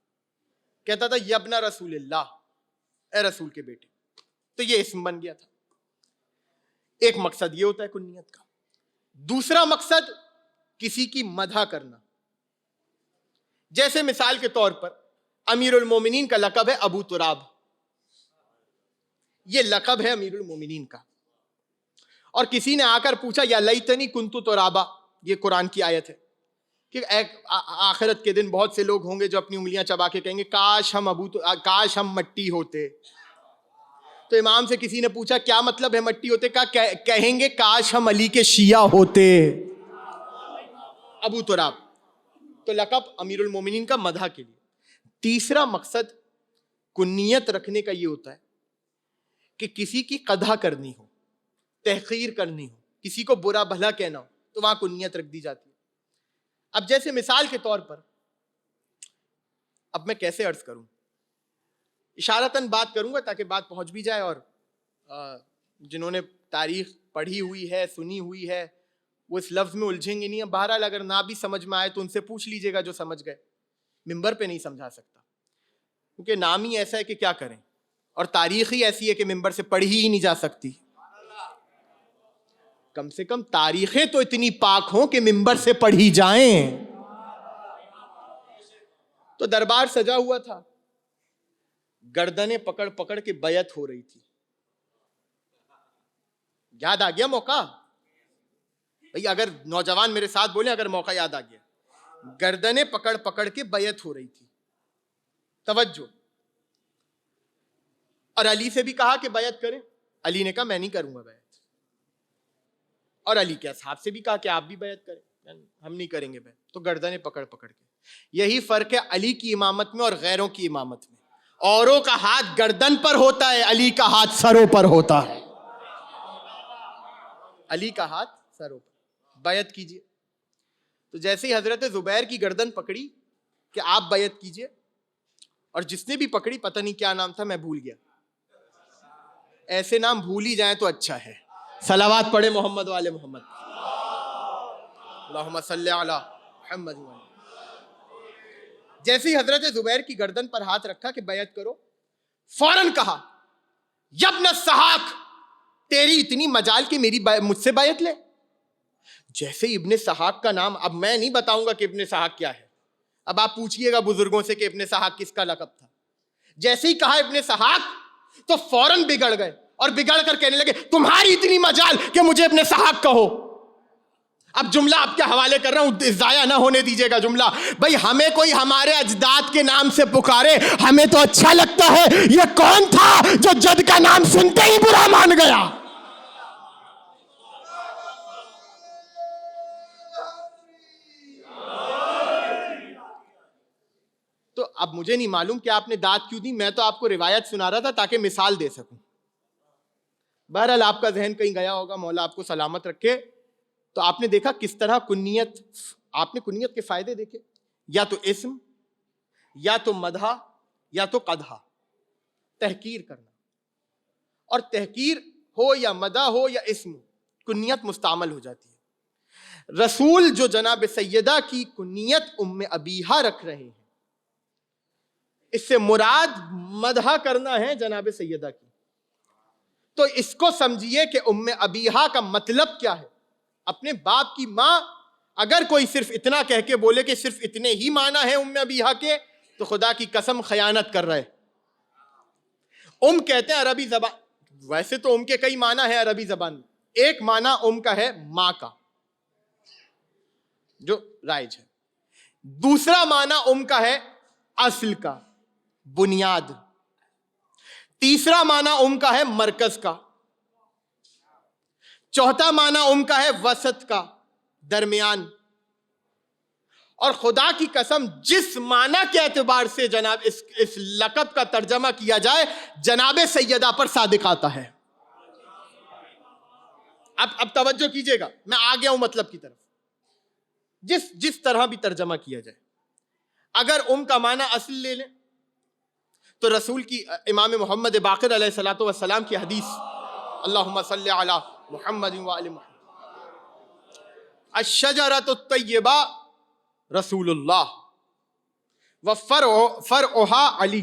کہتا تھا یبن رسول اللہ، اے رسول کے بیٹے، تو یہ اسم بن گیا تھا۔ ایک مقصد یہ ہوتا ہے کنیت کا۔ دوسرا مقصد کسی کی مدح کرنا، جیسے مثال کے طور پر امیر المومنین کا لقب ہے ابو تراب، یہ لقب ہے امیر المومنین کا، اور کسی نے آ کر پوچھا یا لیتنی کنت ترابا، یہ قرآن کی آیت ہے کہ آخرت کے دن بہت سے لوگ ہوں گے جو اپنی انگلیاں چبا کے کہیں گے کاش ہم مٹی ہوتے۔ تو امام سے کسی نے پوچھا کیا مطلب ہے مٹی ہوتے؟ کہیں گے کاش ہم علی کے شیعہ ہوتے، ابو تراب۔ تو لقب امیر المومنین کا مدح کے لیے۔ تیسرا مقصد کنیت رکھنے کا یہ ہوتا ہے کہ کسی کی قدح کرنی ہو، تحقیر کرنی ہو، کسی کو برا بھلا کہنا ہو، تو وہاں کنیت رکھ دی جاتی ہے۔ اب جیسے مثال کے طور پر، اب میں کیسے عرض کروں، اشارتاً بات کروں گا تاکہ بات پہنچ بھی جائے، اور جنہوں نے تاریخ پڑھی ہوئی ہے، سنی ہوئی ہے، وہ اس لفظ میں الجھیں گے نہیں۔ بہرحال اگر نہ بھی سمجھ میں آئے تو ان سے پوچھ لیجئے گا جو سمجھ گئے، ممبر پہ نہیں سمجھا سکتا، کیونکہ نام ہی ایسا ہے کہ کیا کریں، اور تاریخ ہی ایسی ہے کہ ممبر سے پڑھی ہی نہیں جا سکتی۔ کم سے کم تاریخیں تو اتنی پاک ہوں کہ ممبر سے پڑھی جائیں۔ تو دربار سجا ہوا تھا، گردنیں پکڑ پکڑ کے بیعت ہو رہی تھی۔ یاد آ گیا موقع؟ بھئی اگر نوجوان میرے ساتھ بولیں، اگر موقع یاد آ گیا، گردنیں پکڑ پکڑ کے بیعت ہو رہی تھی۔ توجہ، اور علی سے بھی کہا کہ بیعت کریں، علی نے کہا میں نہیں کروں گا بیعت، اور علی کے اصحاب سے بھی کہا کہ آپ بھی بیعت کریں، ہم نہیں کریں گے بیعت، تو گردنیں پکڑ پکڑ کے۔ یہی فرق ہے علی کی امامت میں اور غیروں کی امامت میں۔ اوروں کا ہاتھ گردن پر ہوتا ہے، علی کا ہاتھ سروں پر ہوتا ہے، علی کا ہاتھ سروں پر۔ بیعت کیجئے۔ تو جیسے ہی حضرت زبیر کی گردن پکڑی کہ آپ بیعت کیجئے، اور جس نے بھی پکڑی، پتہ نہیں کیا نام تھا، میں بھول گیا، ایسے نام بھول ہی جائیں تو اچھا ہے۔ صلوات پڑھے محمد والے محمد، اللہم صلی علی محمد والے۔ جیسے ہی حضرت زبیر کی گردن پر ہاتھ رکھا کہ بیعت کرو، فوراً کہا یبن السحاق، تیری اتنی مجال کہ مجھ سے بیعت لے۔ جیسے ابن سحاق کا نام، اب میں نہیں بتاؤں گا کہ ابن سحاق کیا ہے، اب آپ پوچھئے گا بزرگوں سے کہ ابن سحاق کس کا لقب تھا۔ جیسے ہی کہا ابن سحاق تو فوراً بگڑ گئے، اور بگڑ کر کہنے لگے تمہاری اتنی مجال کہ مجھے ابن اسحاق کہو. اب جملہ آپ کے حوالے کر رہا ہوں, ضائع نہ ہونے دیجیے گا جملہ. بھائی ہمیں کوئی ہمارے اجداد کے نام سے پکارے, ہمیں تو اچھا لگتا ہے. یہ کون تھا جو جد کا نام سنتے ہی برا مان گیا؟ تو اب مجھے نہیں معلوم کہ آپ نے داد کیوں دی, میں تو آپ کو روایت سنا رہا تھا تاکہ مثال دے سکوں. بہرحال آپ کا ذہن کہیں گیا ہوگا, مولا آپ کو سلامت رکھے. تو آپ نے دیکھا کس طرح کنیت, آپ نے کنیت کے فائدے دیکھے, یا تو اسم, یا تو مدح, یا تو قدح, تحقیر کرنا. اور تحقیر ہو یا مدح ہو یا اسم, کنیت مستعمل ہو جاتی ہے. رسول جو جناب سیدہ کی کنیت ام ابیہا رکھ رہے ہیں, اس سے مراد مدح کرنا ہے جناب سیدہ کی. تو اس کو سمجھیے کہ ام ابیہا کا مطلب کیا ہے. اپنے باپ کی ماں اگر کوئی صرف اتنا کہہ کے بولے کہ صرف اتنے ہی معنی ہے ام ابیہا کے, تو خدا کی قسم خیانت کر رہے. کہتے ہیں عربی زبان, ویسے تو کے کئی معنی ہیں عربی زبان میں. ایک معنی کا ہے ماں کا, جو رائج ہے. دوسرا معنی کا ہے اصل کا, بنیاد. تیسرا معنی کا ہے مرکز کا. چوتھا معنی کا ہے وسط کا, درمیان. اور خدا کی قسم جس معنی کے اعتبار سے جناب اس لقب کا ترجمہ کیا جائے, جناب سیدہ پر صادق آتا ہے. اب توجہ کیجئے گا, میں آ گیا ہوں مطلب کی طرف. جس طرح بھی ترجمہ کیا جائے, اگر کا معنی اصل لے لیں تو رسول کی امام محمد باقر علیہ الصلوۃ والسلام کی حدیث, اللہم صلی علی محمد وآل محمد, الشجرۃ الطیبہ رسول اللہ وفرعها علی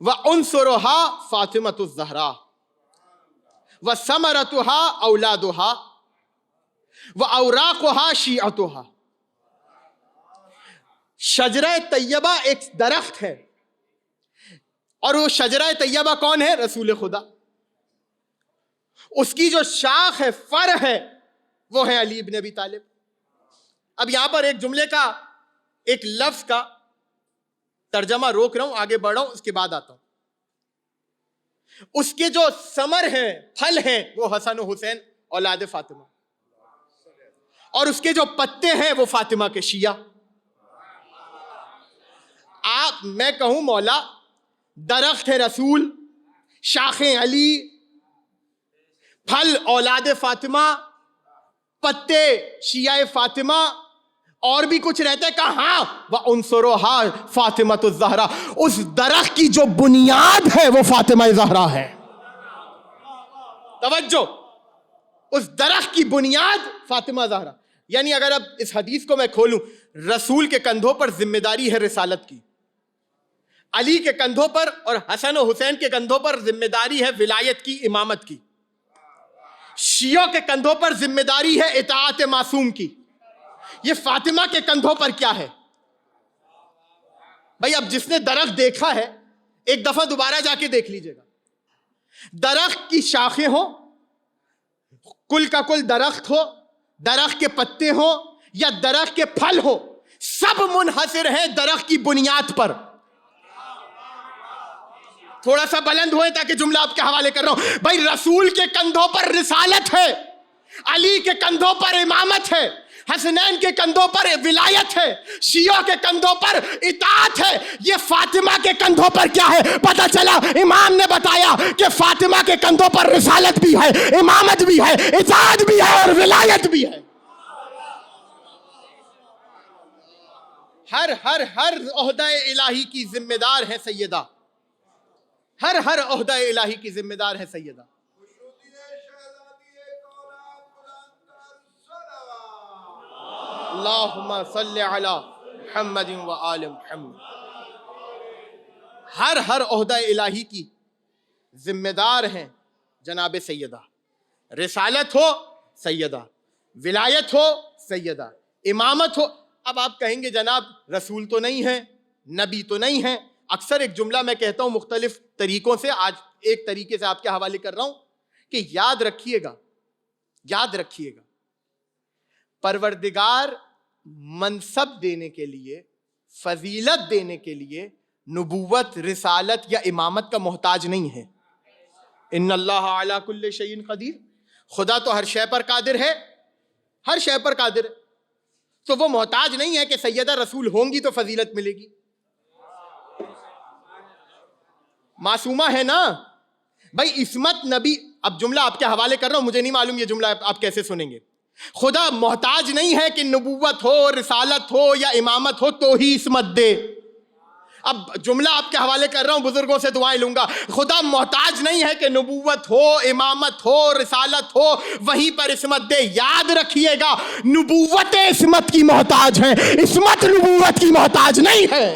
وعنصرها فاطمۃ الزہراء وثمرتها اولادها واوراقها شیعتها. شجرہ طیبہ ایک درخت ہے, اور وہ شجرہ طیبہ کون ہے؟ رسول خدا. اس کی جو شاخ ہے, فر ہے, وہ ہے علی ابن ابی طالب. اب یہاں پر ایک جملے کا, ایک لفظ کا ترجمہ روک رہا ہوں, آگے بڑھ رہا ہوں, اس کے بعد آتا ہوں. اس کے جو ثمر ہیں, پھل ہیں, وہ حسن و حسین اولاد فاطمہ, اور اس کے جو پتے ہیں وہ فاطمہ کے شیعہ. میں کہوں مولا, درخت ہے رسول, شاخیں علی, پھل اولاد فاطمہ, پتے شیعہ فاطمہ, اور بھی کچھ رہتا ہے کہاں؟ وَأُنصُرُهَا فاطمۃ الزہرا. اس درخت کی جو بنیاد ہے وہ فاطمہ زہرا ہے. توجہ, اس درخت کی بنیاد فاطمہ زہرا. یعنی اگر اب اس حدیث کو میں کھولوں, رسول کے کندھوں پر ذمہ داری ہے رسالت کی, علی کے کندھوں پر اور حسن و حسین کے کندھوں پر ذمہ داری ہے ولایت کی, امامت کی. شیعوں کے کندھوں پر ذمہ داری ہے اطاعت معصوم کی. یہ فاطمہ کے کندھوں پر کیا ہے بھائی؟ اب جس نے درخت دیکھا ہے ایک دفعہ دوبارہ جا کے دیکھ لیجئے گا. درخت کی شاخیں ہو, کل کا کل درخت ہو, درخت کے پتے ہو, یا درخت کے پھل ہو, سب منحصر ہیں درخت کی بنیاد پر. تھوڑا سا بلند ہوئے تاکہ جملہ آپ کے حوالے کر رہا ہوں. بھائی رسول کے کندھوں پر رسالت ہے, علی کے کندھوں پر امامت ہے, حسنین کے کندھوں پر ولایت ہے, شیعوں کے کندھوں پر اطاعت ہے. یہ فاطمہ کے کندھوں پر کیا ہے؟ پتہ چلا امام نے بتایا کہ فاطمہ کے کندھوں پر رسالت بھی ہے, امامت بھی ہے, اطاعت بھی ہے, اور ولایت بھی ہے. ہر عہدہ الہی کی ذمہ دار ہے سیدہ, ہر عہدہ الہی کی ذمہ دار ہے سیدہ. اللہم صلی علی محمد و آل محمد. ہر عہدہ الہی کی ذمہ دار ہیں جناب سیدہ. رسالت ہو سیدہ, ولایت ہو سیدہ, امامت ہو. اب آپ کہیں گے جناب رسول تو نہیں ہے, نبی تو نہیں ہے, اکثر ایک جملہ میں کہتا ہوں مختلف طریقوں سے, آج ایک طریقے سے آپ کے حوالے کر رہا ہوں کہ یاد رکھیے گا پروردگار منصب دینے کے لیے, فضیلت دینے کے لیے نبوت, رسالت یا امامت کا محتاج نہیں ہے. ان اللہ علی کل شیء قدیر, خدا تو ہر شے پر قادر ہے, ہر شے پر قادر ہے. تو وہ محتاج نہیں ہے کہ سیدہ رسول ہوں گی تو فضیلت ملے گی. معصومہ ہے نا بھائی, عصمت نبی. اب جملہ آپ کے حوالے کر رہا ہوں, مجھے نہیں معلوم یہ جملہ آپ کیسے سنیں گے. خدا محتاج نہیں ہے کہ نبوت ہو, رسالت ہو یا امامت ہو تو ہی عصمت دے. اب جملہ آپ کے حوالے کر رہا ہوں, بزرگوں سے دعائیں لوں گا. خدا محتاج نہیں ہے کہ نبوت ہو, امامت ہو, رسالت ہو وہیں پر عصمت دے. یاد رکھیے گا نبوت عصمت کی محتاج ہے, عصمت نبوت کی محتاج نہیں ہے.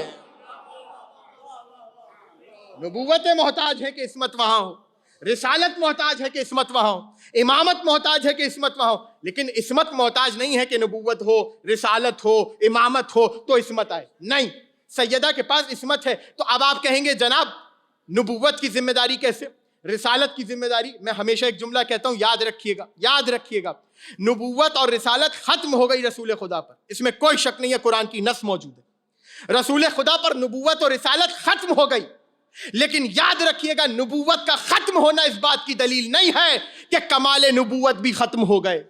نبوت محتاج ہے کہ عصمت وہاں ہو, رسالت محتاج ہے کہ عصمت وہاں ہو, امامت محتاج ہے کہ عصمت وہاں ہو, لیکن عصمت محتاج نہیں ہے کہ نبوت ہو, رسالت ہو, امامت ہو تو عصمت آئے. نہیں, سیدہ کے پاس عصمت ہے. تو اب آپ کہیں گے جناب نبوت کی ذمہ داری کیسے, رسالت کی ذمہ داری؟ میں ہمیشہ ایک جملہ کہتا ہوں, یاد رکھیے گا نبوت اور رسالت ختم ہو گئی رسول خدا پر, اس میں کوئی شک نہیں ہے, قرآن کی نص موجود ہے. رسول خدا پر نبوت اور رسالت ختم ہو گئی, لیکن یاد رکھیے گا نبوت کا ختم ہونا اس بات کی دلیل نہیں ہے کہ کمال نبوت بھی ختم ہو گئے.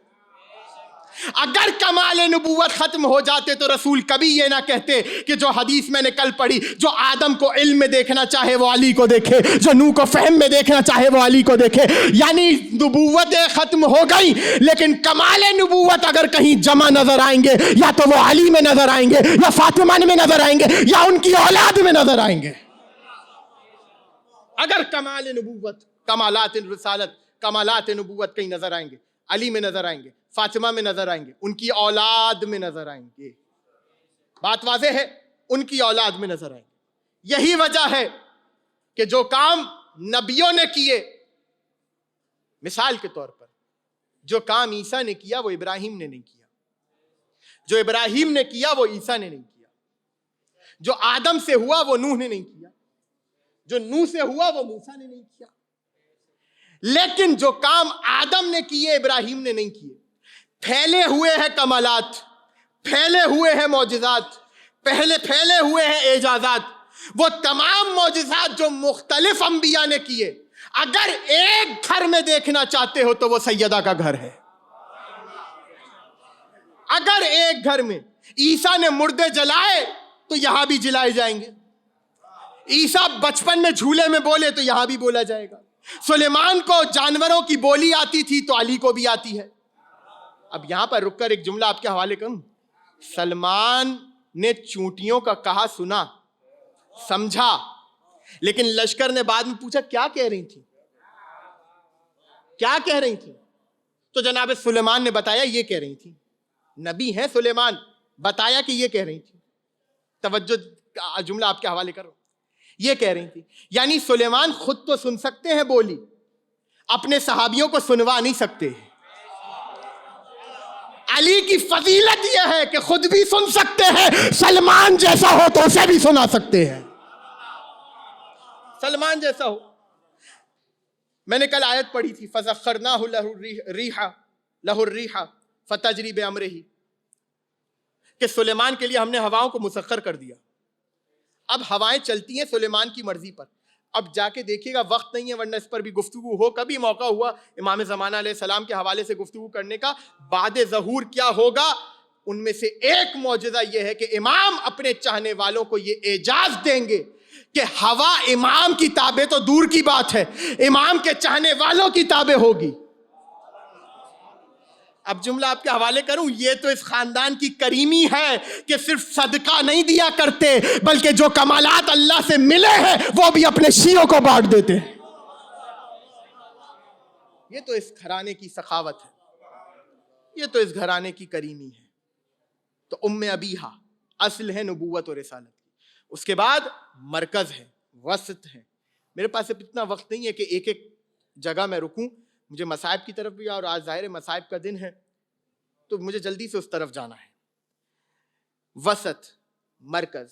اگر کمال نبوت ختم ہو جاتے تو رسول کبھی یہ نہ کہتے کہ جو حدیث میں نے کل پڑھی, جو آدم کو علم میں دیکھنا چاہے وہ علی کو دیکھے, جو نوح کو فہم میں دیکھنا چاہے وہ علی کو دیکھے. یعنی نبوتیں ختم ہو گئی, لیکن کمال نبوت اگر کہیں جمع نظر آئیں گے یا تو وہ علی میں نظر آئیں گے, یا فاطمہ میں نظر آئیں گے, یا ان کی اولاد میں نظر آئیں گے. اگر کمال نبوت, کمالات رسالت, کمالات نبوت کہیں نظر آئیں گے, علی میں نظر آئیں گے, فاطمہ میں نظر آئیں گے, ان کی اولاد میں نظر آئیں گے. بات واضح ہے, ان کی اولاد میں نظر آئیں گے. یہی وجہ ہے کہ جو کام نبیوں نے کیے, مثال کے طور پر جو کام عیسیٰ نے کیا وہ ابراہیم نے نہیں کیا, جو ابراہیم نے کیا وہ عیسیٰ نے نہیں کیا, جو آدم سے ہوا وہ نوح نے نہیں کیا, جو نوح سے ہوا وہ موسیٰ نے نہیں کیا. لیکن جو کام آدم نے کیے ابراہیم نے نہیں کیے. پھیلے ہوئے ہیں کمالات, پھیلے ہوئے ہیں معجزات, پھیلے ہوئے ہیں اعجازات. وہ تمام معجزات جو مختلف انبیاء نے کیے, اگر ایک گھر میں دیکھنا چاہتے ہو تو وہ سیدہ کا گھر ہے. اگر ایک گھر میں عیسیٰ نے مردے جلائے تو یہاں بھی جلائے جائیں گے. عیسیٰ بچپن میں جھولے میں بولے تو یہاں بھی بولا جائے گا. سلیمان کو جانوروں کی بولی آتی تھی تو علی کو بھی آتی ہے. اب یہاں پر رک کر ایک جملہ آپ کے حوالے کروں. سلمان نے چونٹیوں کا کہا سنا, سمجھا, لیکن لشکر نے بعد میں پوچھا کیا کہہ رہی تھی, کیا کہہ رہی تھی, تو جناب سلیمان نے بتایا یہ کہہ رہی تھی. نبی ہیں سلیمان, بتایا کہ یہ کہہ رہی تھی. توجہ, جملہ آپ کے حوالے کرو, یہ کہہ رہی تھی. یعنی سلیمان خود تو سن سکتے ہیں بولی, اپنے صحابیوں کو سنوا نہیں سکتے. علی کی فضیلت یہ ہے کہ خود بھی سن سکتے ہیں, سلمان جیسا ہو تو اسے بھی سنا سکتے ہیں. سلمان جیسا ہو. میں نے کل آیت پڑھی تھی, فَسَخَّرْنَاهُ لَهُ الرِّيحَ فَتَجْرِي بِأَمْرِهِ, کہ سلیمان کے لیے ہم نے ہواؤں کو مسخر کر دیا. اب ہوائیں چلتی ہیں سلیمان کی مرضی پر. اب جا کے دیکھیے گا, وقت نہیں ہے ورنہ اس پر بھی گفتگو ہو. کبھی موقع ہوا امام زمانہ علیہ السلام کے حوالے سے گفتگو کرنے کا, بعد ظہور کیا ہوگا. ان میں سے ایک معجزہ یہ ہے کہ امام اپنے چاہنے والوں کو یہ اعجاز دیں گے کہ ہوا امام کی تابع تو دور کی بات ہے, امام کے چاہنے والوں کی تابع ہوگی. اب جملہ آپ کے حوالے کروں, یہ تو اس خاندان کی کریمی ہے کہ صرف صدقہ نہیں دیا کرتے, بلکہ جو کمالات اللہ سے ملے ہیں وہ بھی اپنے شیعوں کو بانٹ دیتے. یہ تو اس گھرانے کی سخاوت ہے, یہ تو اس گھرانے کی کریمی ہے. تو ام ابیہا اصل ہے نبوت اور رسالت کی. اس کے بعد مرکز ہے, وسط ہے. میرے پاس اب اتنا وقت نہیں ہے کہ ایک ایک جگہ میں رکوں, مجھے مصائب کی طرف بھی, اور آج ظاہر مصائب کا دن ہے تو مجھے جلدی سے اس طرف جانا ہے. وسط, مرکز.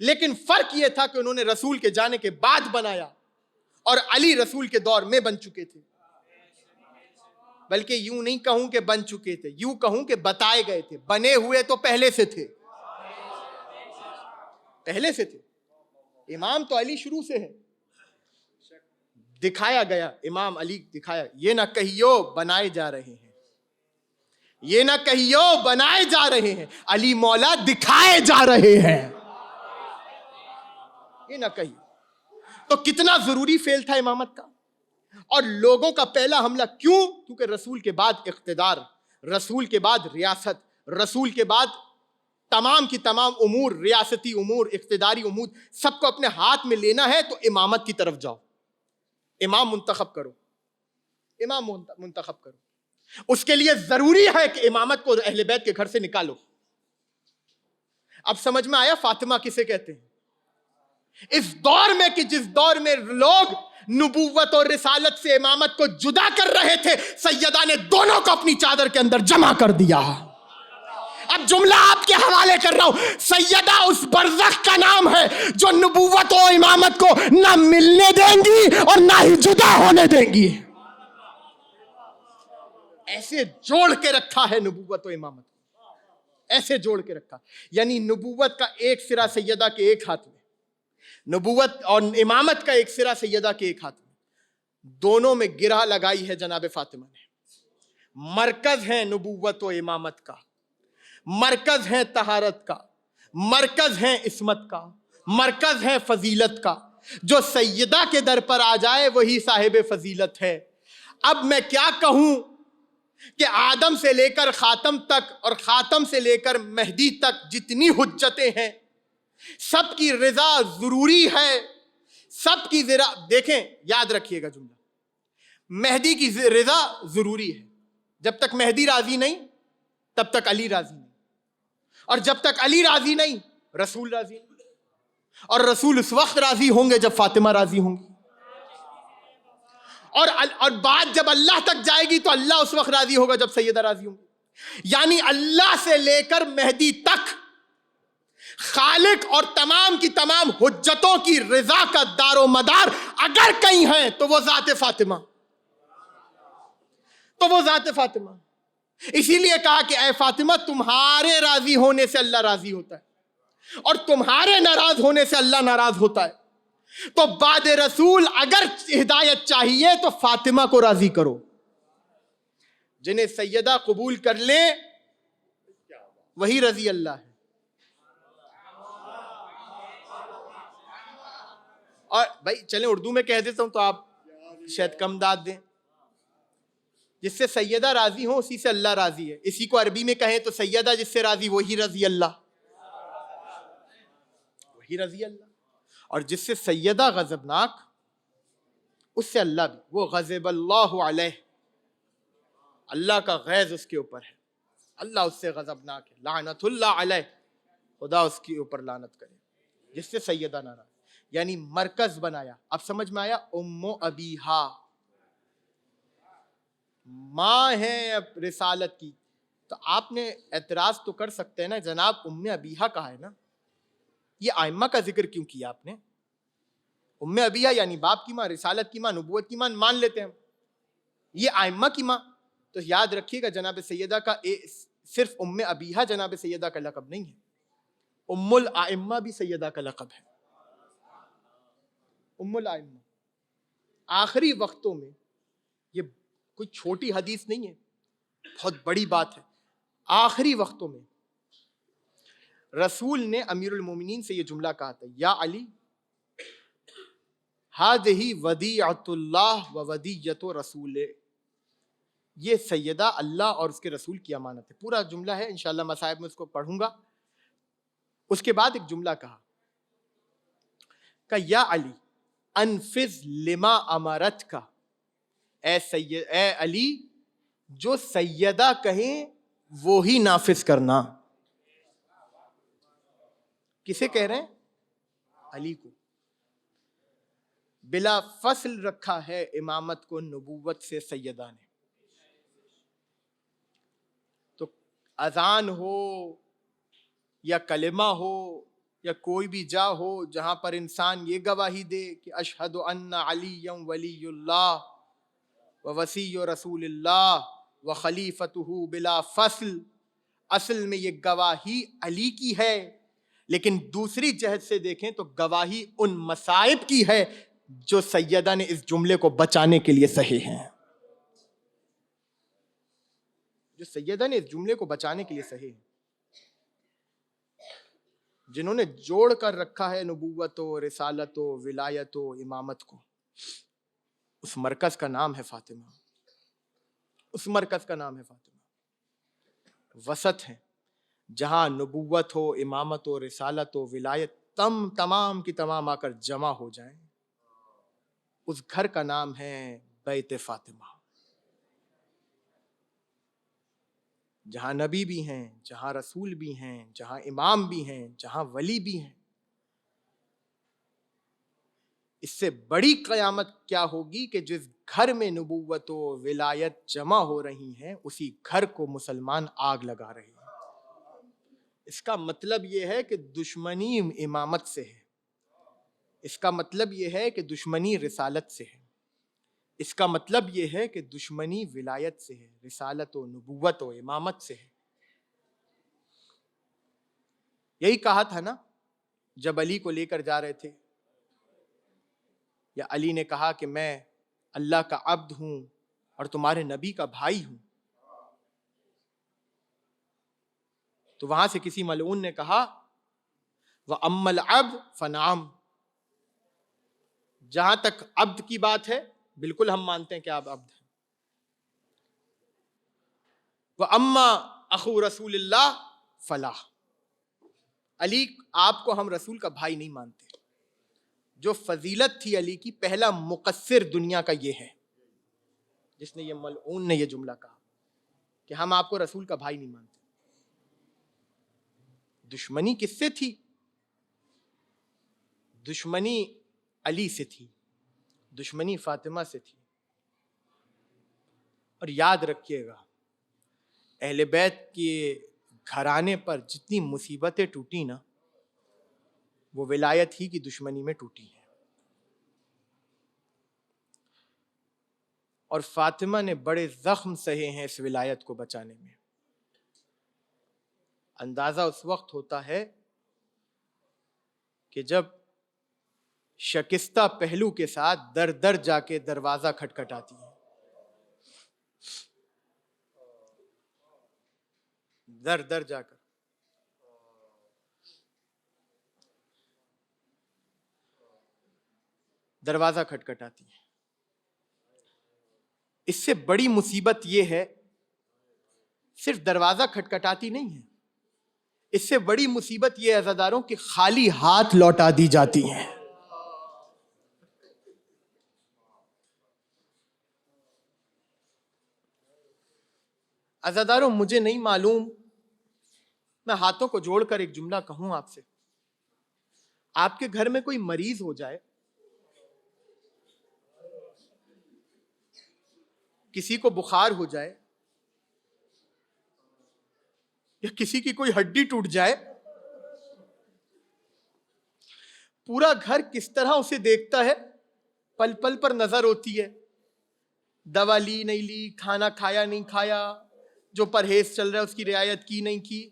لیکن فرق یہ تھا کہ انہوں نے رسول کے جانے کے بعد بنایا اور علی رسول کے دور میں بن چکے تھے. بلکہ یوں نہیں کہوں کہ بن چکے تھے, یوں کہوں کہ بتائے گئے تھے. بنے ہوئے تو پہلے سے تھے, پہلے سے تھے. امام تو علی شروع سے ہے, دکھایا گیا امام علی دکھایا. یہ نہ کہیو بنائے جا رہے ہیں, یہ نہ کہیو بنائے جا رہے ہیں, علی مولا دکھائے جا رہے ہیں. یہ نہ کہیو. تو کتنا ضروری فعل تھا امامت کا. اور لوگوں کا پہلا حملہ کیوں؟ کیونکہ رسول کے بعد اقتدار, رسول کے بعد ریاست, رسول کے بعد تمام کی تمام امور, ریاستی امور, اقتداری امور, سب کو اپنے ہاتھ میں لینا ہے تو امامت کی طرف جاؤ, امام منتخب کرو, امام منتخب کرو. اس کے لیے ضروری ہے کہ امامت کو اہل بیت کے گھر سے نکالو. اب سمجھ میں آیا فاطمہ کسے کہتے ہیں؟ اس دور میں کہ جس دور میں لوگ نبوت اور رسالت سے امامت کو جدا کر رہے تھے, سیدہ نے دونوں کو اپنی چادر کے اندر جمع کر دیا. اب جملہ آپ کے حوالے کر رہا ہوں. سیدہ اس برزخ کا نام ہے جو نبوت و امامت کو نہ ملنے دیں گی اور نہ ہی جدا ہونے دیں گی. ایسے جوڑ کے رکھا ہے نبوت و امامت کو, ایسے جوڑ کے رکھا. یعنی نبوت کا ایک سرا سیدہ کے ایک ہاتھ میں, نبوت اور امامت کا ایک سرا سیدہ کے ایک ہاتھ میں, دونوں میں گرہ لگائی ہے جناب فاطمہ نے. مرکز ہے نبوت و امامت کا, مرکز ہے طہارت کا, مرکز ہے عصمت کا, مرکز ہے فضیلت کا. جو سیدہ کے در پر آ جائے وہی صاحب فضیلت ہے. اب میں کیا کہوں کہ آدم سے لے کر خاتم تک اور خاتم سے لے کر مہدی تک جتنی حجتیں ہیں, سب کی رضا ضروری ہے, سب کی دیکھیں یاد رکھیے گا جملہ, مہدی کی رضا ضروری ہے. جب تک مہدی راضی نہیں تب تک علی راضی نہیں, اور جب تک علی راضی نہیں رسول راضی نہیں, اور رسول اس وقت راضی ہوں گے جب فاطمہ راضی ہوں گی, اور بات جب اللہ تک جائے گی تو اللہ اس وقت راضی ہوگا جب سیدہ راضی ہوں گی. یعنی اللہ سے لے کر مہدی تک خالق اور تمام کی تمام حجتوں کی رضا کا دار و مدار اگر کہیں ہے تو وہ ذات فاطمہ, تو وہ ذات فاطمہ. اسی لیے کہا کہ اے فاطمہ تمہارے راضی ہونے سے اللہ راضی ہوتا ہے اور تمہارے ناراض ہونے سے اللہ ناراض ہوتا ہے. تو بعد رسول اگر ہدایت چاہیے تو فاطمہ کو راضی کرو. جنہیں سیدہ قبول کر لے وہی رضی اللہ ہے. اور بھائی چلیں اردو میں کہہ دیتا ہوں تو آپ شاید کم داد دیں. جس سے سیدہ راضی ہوں اسی سے اللہ راضی ہے. اسی کو عربی میں کہیں تو سیدہ جس سے راضی وہی رضی اللہ, وہی رضی اللہ. اور جس سے سیدہ غضبناک اس سے اللہ بھی, وہ غضب اللہ علیہ, اللہ کا غیظ اس کے اوپر ہے, اللہ اس سے غضبناک ہے, لعنت اللہ علیہ, خدا اس کے اوپر لعنت کرے. جس سے سیدہ ناراض, یعنی مرکز بنایا. اب سمجھ میں آیا؟ ام ابیہا ماں ہے رسالت کی. تو آپ نے اعتراض تو کر سکتے ہیں نا, جناب ام ابیہا کہا ہے نا, یہ ائمہ کا ذکر کیوں کیا آپ نے؟ ام ابیہا یعنی باپ کی ماں, رسالت کی ماں, نبوت کی ماں مان لیتے ہیں ہم, یہ ائمہ کی ماں. تو یاد رکھیے گا جناب سیدہ کا صرف ام ابیہا جناب سیدہ کا لقب نہیں ہے, ام الائمہ بھی سیدہ کا لقب ہے. ام الائمہ آخری وقتوں میں, یہ کوئی چھوٹی حدیث نہیں ہے, بہت بڑی بات ہے. آخری وقتوں میں رسول نے امیر المومنین سے یہ جملہ کہا تھا, یا علی ہذہ ودیعۃ اللہ و ودیعۃ رسول, یہ سیدہ اللہ اور اس کے رسول کی امانت ہے. پورا جملہ ہے, انشاءاللہ مصائب میں اس کو پڑھوں گا. اس کے بعد ایک جملہ کہا کہ یا علی انفذ لما امرت کا, اے علی جو سیدہ کہیں وہی نافذ کرنا. کسے کہہ رہے ہیں؟ علی کو. بلا فصل رکھا ہے امامت کو نبوت سے سیدہ نے. تو اذان ہو یا کلمہ ہو یا کوئی بھی جا ہو جہاں پر انسان یہ گواہی دے کہ اشہد ان علی ولی اللہ و وصی رسول اللہ و خلیفتہ بلا فصل، اصل میں یہ گواہی علی کی ہے، لیکن دوسری جہت سے دیکھیں تو گواہی ان مصائب کی ہے جو سیدہ نے اس جملے کو بچانے کے لیے سہے ہیں، جو سیدہ نے اس جملے کو بچانے کے لیے سہے ہیں، جنہوں نے جوڑ کر رکھا ہے نبوت و رسالت و ولایت و امامت کو، اس مرکز کا نام ہے فاطمہ، اس مرکز کا نام ہے فاطمہ، وسط ہے جہاں نبوت ہو، امامت ہو، رسالت ہو، ولایت تمام کی تمام آ کر جمع ہو جائیں، اس گھر کا نام ہے بیت فاطمہ، جہاں نبی بھی ہیں، جہاں رسول بھی ہیں، جہاں امام بھی ہیں، جہاں ولی بھی ہیں۔ اس سے بڑی قیامت کیا ہوگی کہ جس گھر میں نبوت و ولایت جمع ہو رہی ہیں اسی گھر کو مسلمان آگ لگا رہے ہیں۔ اس کا مطلب یہ ہے کہ دشمنی امامت سے ہے، اس کا مطلب یہ ہے کہ دشمنی رسالت سے ہے، اس کا مطلب یہ ہے کہ دشمنی ولایت سے ہے، رسالت و نبوت و امامت سے ہے۔ یہی کہا تھا نا جب علی کو لے کر جا رہے تھے، یا علی نے کہا کہ میں اللہ کا عبد ہوں اور تمہارے نبی کا بھائی ہوں، تو وہاں سے کسی ملعون نے کہا وَأَمَّا الْعَبْدُ فَنَعَمْ، جہاں تک عبد کی بات ہے بالکل ہم مانتے ہیں کہ آپ عبد ہیں، وَأَمَّا أَخُو رسول اللہ فَلَا، علی آپ کو ہم رسول کا بھائی نہیں مانتے۔ جو فضیلت تھی علی کی، پہلا مقصر دنیا کا یہ ہے جس نے، یہ ملعون نے یہ جملہ کہا کہ ہم آپ کو رسول کا بھائی نہیں مانتے۔ دشمنی کس سے تھی؟ دشمنی علی سے تھی، دشمنی فاطمہ سے تھی۔ اور یاد رکھیے گا اہل بیت کے گھرانے پر جتنی مصیبتیں ٹوٹی نا، وہ ولایت ہی کی دشمنی میں ٹوٹی ہے، اور فاطمہ نے بڑے زخم سہے ہیں اس ولایت کو بچانے میں۔ اندازہ اس وقت ہوتا ہے کہ جب شکستہ پہلو کے ساتھ در در جا کے دروازہ کھٹکھٹاتی ہیں، در در جا کر دروازہ کھٹکھٹاتی ہیں۔ اس سے بڑی مصیبت یہ ہے، صرف دروازہ کھٹکھٹاتی نہیں ہے، اس سے بڑی مصیبت یہ عزاداروں کہ خالی ہاتھ لوٹا دی جاتی ہیں۔ عزاداروں مجھے نہیں معلوم، میں ہاتھوں کو جوڑ کر ایک جملہ کہوں آپ سے، آپ کے گھر میں کوئی مریض ہو جائے، کسی کو بخار ہو جائے، یا کسی کی کوئی ہڈی ٹوٹ جائے، پورا گھر کس طرح اسے دیکھتا ہے، پل پل پر نظر ہوتی ہے، دوا لی نہیں لی، کھانا کھایا نہیں کھایا، جو پرہیز چل رہا ہے اس کی رعایت کی نہیں کی،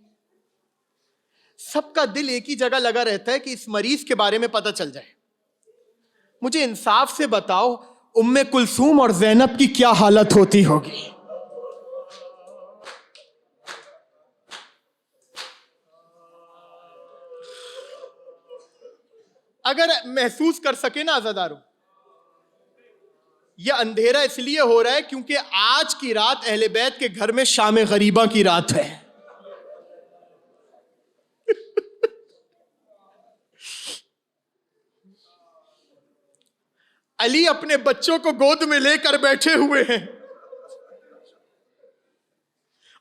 سب کا دل ایک ہی جگہ لگا رہتا ہے کہ اس مریض کے بارے میں پتہ چل جائے۔ مجھے انصاف سے بتاؤ ام کلثوم اور زینب کی کیا حالت ہوتی ہوگی؟ اگر محسوس کر سکے نا عزاداروں، یہ اندھیرا اس لیے ہو رہا ہے کیونکہ آج کی رات اہل بیت کے گھر میں شام غریبہ کی رات ہے۔ علی اپنے بچوں کو گود میں لے کر بیٹھے ہوئے ہیں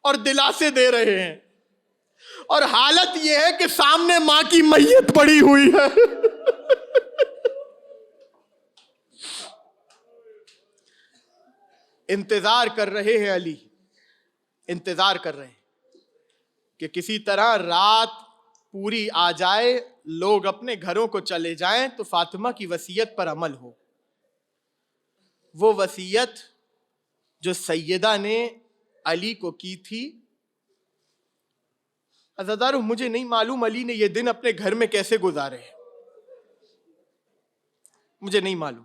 اور دلاسے دے رہے ہیں، اور حالت یہ ہے کہ سامنے ماں کی میت پڑی ہوئی ہے۔ انتظار کر رہے ہیں علی، انتظار کر رہے ہیں کہ کسی طرح رات پوری آ جائے، لوگ اپنے گھروں کو چلے جائیں تو فاطمہ کی وصیت پر عمل ہو. وہ وصیت جو سیدہ نے علی کو کی تھی. عزادارو مجھے نہیں معلوم علی نے یہ دن اپنے گھر میں کیسے گزارے, مجھے نہیں معلوم.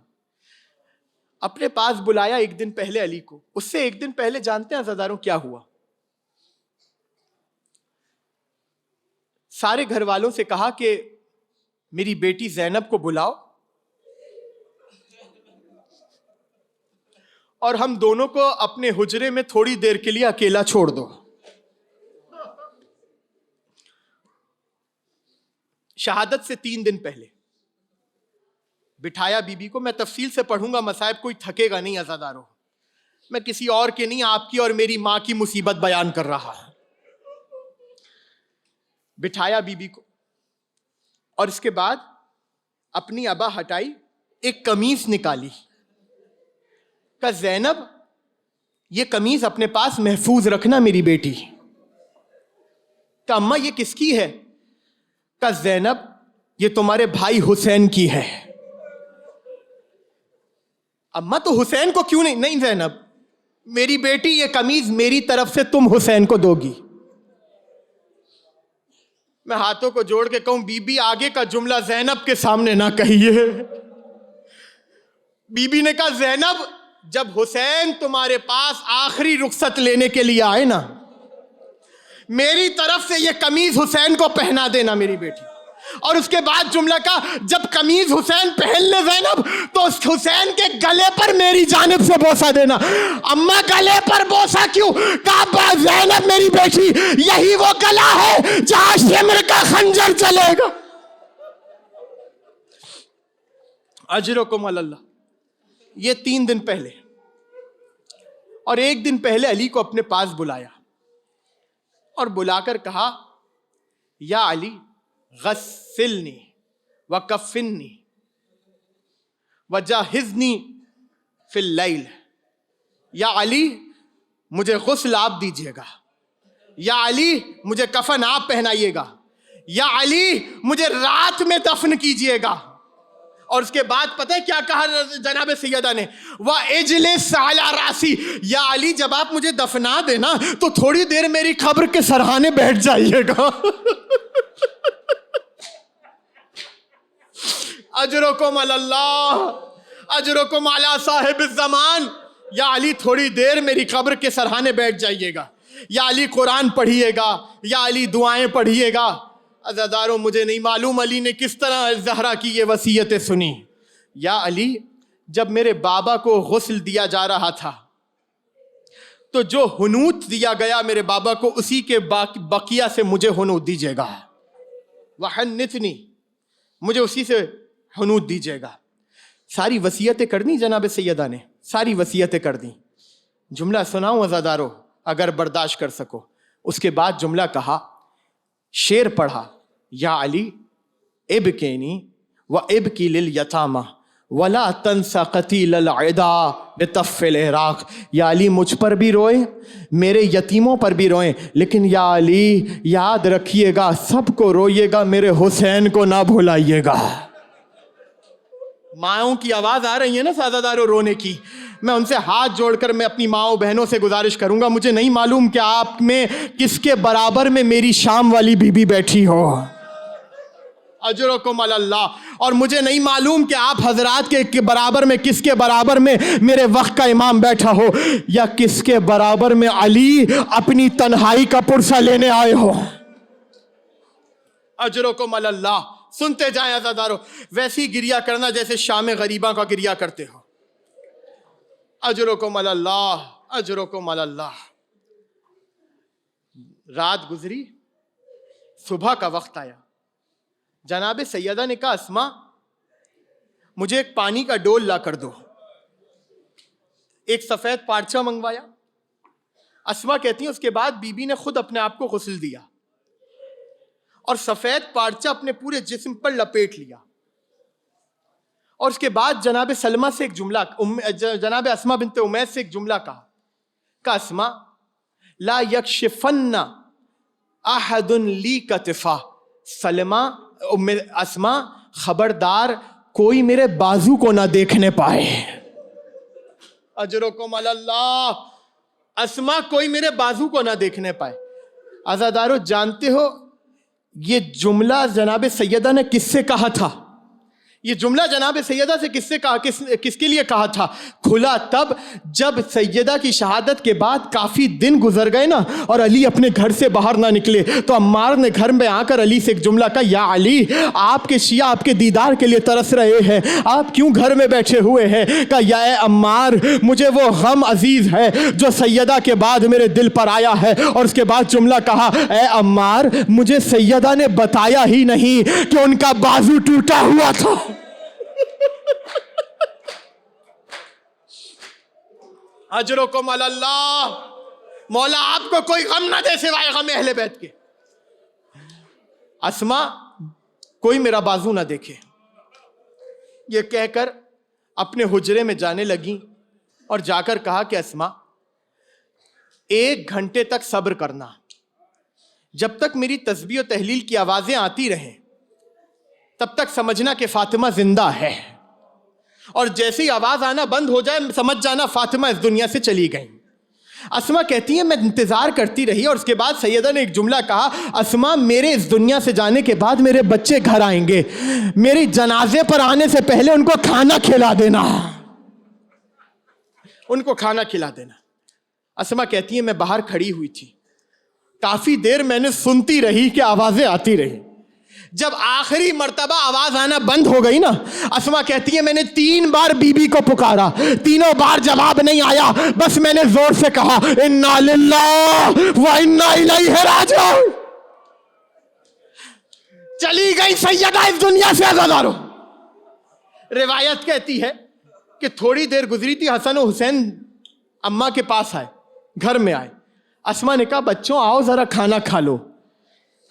اپنے پاس بلایا ایک دن پہلے علی کو. اس سے ایک دن پہلے جانتے ہیں عزاداروں کیا ہوا؟ سارے گھر والوں سے کہا کہ میری بیٹی زینب کو بلاؤ اور ہم دونوں کو اپنے حجرے میں تھوڑی دیر کے لیے اکیلا چھوڑ دو. شہادت سے 3 دن پہلے بٹھایا بی بی کو. میں تفصیل سے پڑھوں گا مصائب, کوئی تھکے گا نہیں عزادارو. میں کسی اور کے نہیں, آپ کی اور میری ماں کی مصیبت بیان کر رہا. بٹھایا بی بی کو اور اس کے بعد اپنی ابا ہٹائی, ایک قمیص نکالی. کہ زینب یہ قمیص اپنے پاس محفوظ رکھنا میری بیٹی. کہ اماں یہ کس کی ہے؟ کہ زینب یہ تمہارے بھائی حسین کی ہے. اماں تو حسین کو کیوں نہیں زینب میری بیٹی یہ قمیض میری طرف سے تم حسین کو دو گی. میں ہاتھوں کو جوڑ کے کہوں بی بی آگے کا جملہ زینب کے سامنے نہ کہیے. بی بی نے کہا زینب جب حسین تمہارے پاس آخری رخصت لینے کے لیے آئے نا, میری طرف سے یہ قمیض حسین کو پہنا دینا میری بیٹی. اور اس کے بعد جملہ کا جب قمیض حسین پہن لے زینب تو اس حسین کے گلے پر میری جانب سے بوسہ دینا. اماں گلے پر بوسہ کیوں؟ کہا زینب میری بیٹی یہی وہ گلا ہے جہاں شمر کا خنجر چلے گا. اجرکم اللہ. یہ 3 دن پہلے. اور ایک دن پہلے علی کو اپنے پاس بلایا اور بلا کر کہا یا علی غسلنی وکفنی وجہزنی فی اللیل. یا علی مجھے غسل آپ دیجیے گا, یا علی مجھے کفن آپ پہنائیے گا, یا علی مجھے رات میں دفن کیجیے گا. اور اس کے بعد پتہ ہے کیا کہا جناب سیدہ نے؟ وَاجْلِسْ عَلَى رَأْسِي. یا علی جب آپ مجھے دفنا دینا تو تھوڑی دیر میری قبر کے سرحانے بیٹھ جائیے گا. اجرکم علی اللہ, اجرکم علی صاحب الزمان. یا علی تھوڑی دیر میری قبر کے سرحانے بیٹھ جائیے گا, یا علی قرآن پڑھیے گا, یا علی دعائیں پڑھیے گا. عزاداروں مجھے نہیں معلوم علی نے کس طرح زہرا کی یہ وصیتیں سنی. یا علی جب میرے بابا کو غسل دیا جا رہا تھا تو جو حنوت دیا گیا میرے بابا کو اسی کے بقیہ سے مجھے حنوت دیجیے گا. وحنتنی, مجھے اسی سے حنوت دیجیے گا. ساری وصیتیں کر دی جناب سیدہ نے, ساری وصیتیں کر دی. جملہ سناؤں عزادارو اگر برداشت کر سکو. اس کے بعد جملہ کہا, شعر پڑھا, یا علی ابکینی و ابکی للیتامہ ولا تنس قتیل العدا بطف العراق. یا علی مجھ پر بھی روئے, میرے یتیموں پر بھی روئیں, لیکن یا علی یاد رکھیے گا سب کو روئیے گا, میرے حسین کو نہ بھولائیے گا. ماؤں کی آواز آ رہی ہے نا ساداداروں رونے کی. میں ان سے ہاتھ جوڑ کر میں اپنی ماؤں بہنوں سے گزارش کروں گا, مجھے نہیں معلوم کہ آپ میں کس کے برابر میں میری شام والی بی بی بیٹھی ہو. اجرکم علی اللہ. اور مجھے نہیں معلوم کہ آپ حضرات کے برابر میں کس کے برابر میں میرے وقت کا امام بیٹھا ہو, یا کس کے برابر میں علی اپنی تنہائی کا پرسہ لینے آئے ہو. اجرکم علی اللہ. سنتے جائیں عزادارو, ویسی گریا کرنا جیسے شام غریباں کا گریا کرتے ہو. اجرکم علی اللہ, اجرکم علی اللہ. رات گزری, صبح کا وقت آیا. جناب سیدہ نے کہا اسما مجھے ایک پانی کا ڈول لا کر دو. ایک سفید پارچہ منگوایا. اسما کہتی ہیں اس کے بعد بی بی نے خود اپنے آپ کو غسل دیا اور سفید پارچہ اپنے پورے جسم پر لپیٹ لیا. اور اس کے بعد جناب سلمہ سے ایک جملہ, جناب اسما بنت امیس سے ایک جملہ کہا کہ اسما لا یکشفن احد لی کتفا. سلمہ اسما خبردار کوئی میرے بازو کو نہ دیکھنے پائے. اجرکم علی اللہ. اسما کوئی میرے بازو کو نہ دیکھنے پائے. عزادارو جانتے ہو یہ جملہ جناب سیدہ نے کس سے کہا تھا؟ یہ جملہ جناب سیدہ سے کس سے کہا, کس کے لیے کہا تھا؟ کھلا تب جب سیدہ کی شہادت کے بعد کافی دن گزر گئے نا اور علی اپنے گھر سے باہر نہ نکلے تو عمار نے گھر میں آ کر علی سے ایک جملہ کہا, یا علی آپ کے شیعہ آپ کے دیدار کے لیے ترس رہے ہیں, آپ کیوں گھر میں بیٹھے ہوئے ہیں؟ کہا یا اے عمار مجھے وہ غم عزیز ہے جو سیدہ کے بعد میرے دل پر آیا ہے. اور اس کے بعد جملہ کہا, اے عمار مجھے سیدہ نے بتایا ہی نہیں کہ ان کا بازو ٹوٹا ہوا تھا. اجرکم علی اللہ. مولا آپ کو کوئی غم نہ دے سوائے غم اہل بیت کے. اسما کوئی میرا بازو نہ دیکھے یہ کہہ کر اپنے حجرے میں جانے لگیں اور جا کر کہا کہ اسما 1 گھنٹے تک صبر کرنا, جب تک میری تسبیح و تحلیل کی آوازیں آتی رہیں تب تک سمجھنا کہ فاطمہ زندہ ہے, اور جیسے ہی آواز آنا بند ہو جائے سمجھ جانا فاطمہ اس دنیا سے چلی گئی. اسما کہتی ہے میں انتظار کرتی رہی اور اس کے بعد سیدہ نے ایک جملہ کہا, اسما میرے اس دنیا سے جانے کے بعد میرے بچے گھر آئیں گے, میری جنازے پر آنے سے پہلے ان کو کھانا کھلا دینا, ان کو کھانا کھلا دینا. اسما کہتی ہے میں باہر کھڑی ہوئی تھی, کافی دیر میں نے سنتی رہی کہ آوازیں آتی رہی. جب آخری مرتبہ آواز آنا بند ہو گئی نا, اسما کہتی ہے میں نے 3 بار بی بی کو پکارا, تینوں بار جواب نہیں آیا, بس میں نے زور سے کہا انا للہ و انا الیہ راجعون. چلی گئی سیدہ اس دنیا سے. عزادارو روایت کہتی ہے کہ تھوڑی دیر گزری تھی, حسن و حسین اماں کے پاس آئے, گھر میں آئے. اسما نے کہا بچوں آؤ ذرا کھانا کھا لو.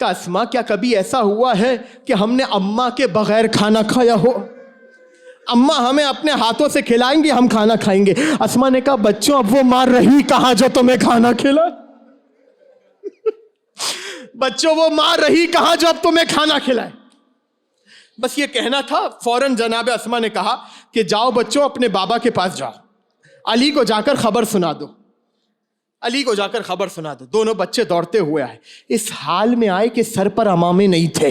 کہ اسما کیا کبھی ایسا ہوا ہے کہ ہم نے اماں کے بغیر کھانا کھایا ہو؟ اماں ہمیں اپنے ہاتھوں سے کھلائیں گے, ہم کھانا کھائیں گے. اسما نے کہا بچوں اب وہ ماں رہی کہاں جو تمہیں کھانا کھلا؟ بچوں وہ ماں رہی کہاں جو اب تمہیں کھانا کھلائے؟ بس یہ کہنا تھا. فوراً جناب اسما نے کہا کہ جاؤ بچوں اپنے بابا کے پاس جاؤ, علی کو جا کر خبر سنا دو, علی کو جا کر خبر سنا دو. دونوں بچے دوڑتے ہوئے آئے. اس حال میں آئے کہ سر پر عمامے نہیں تھے,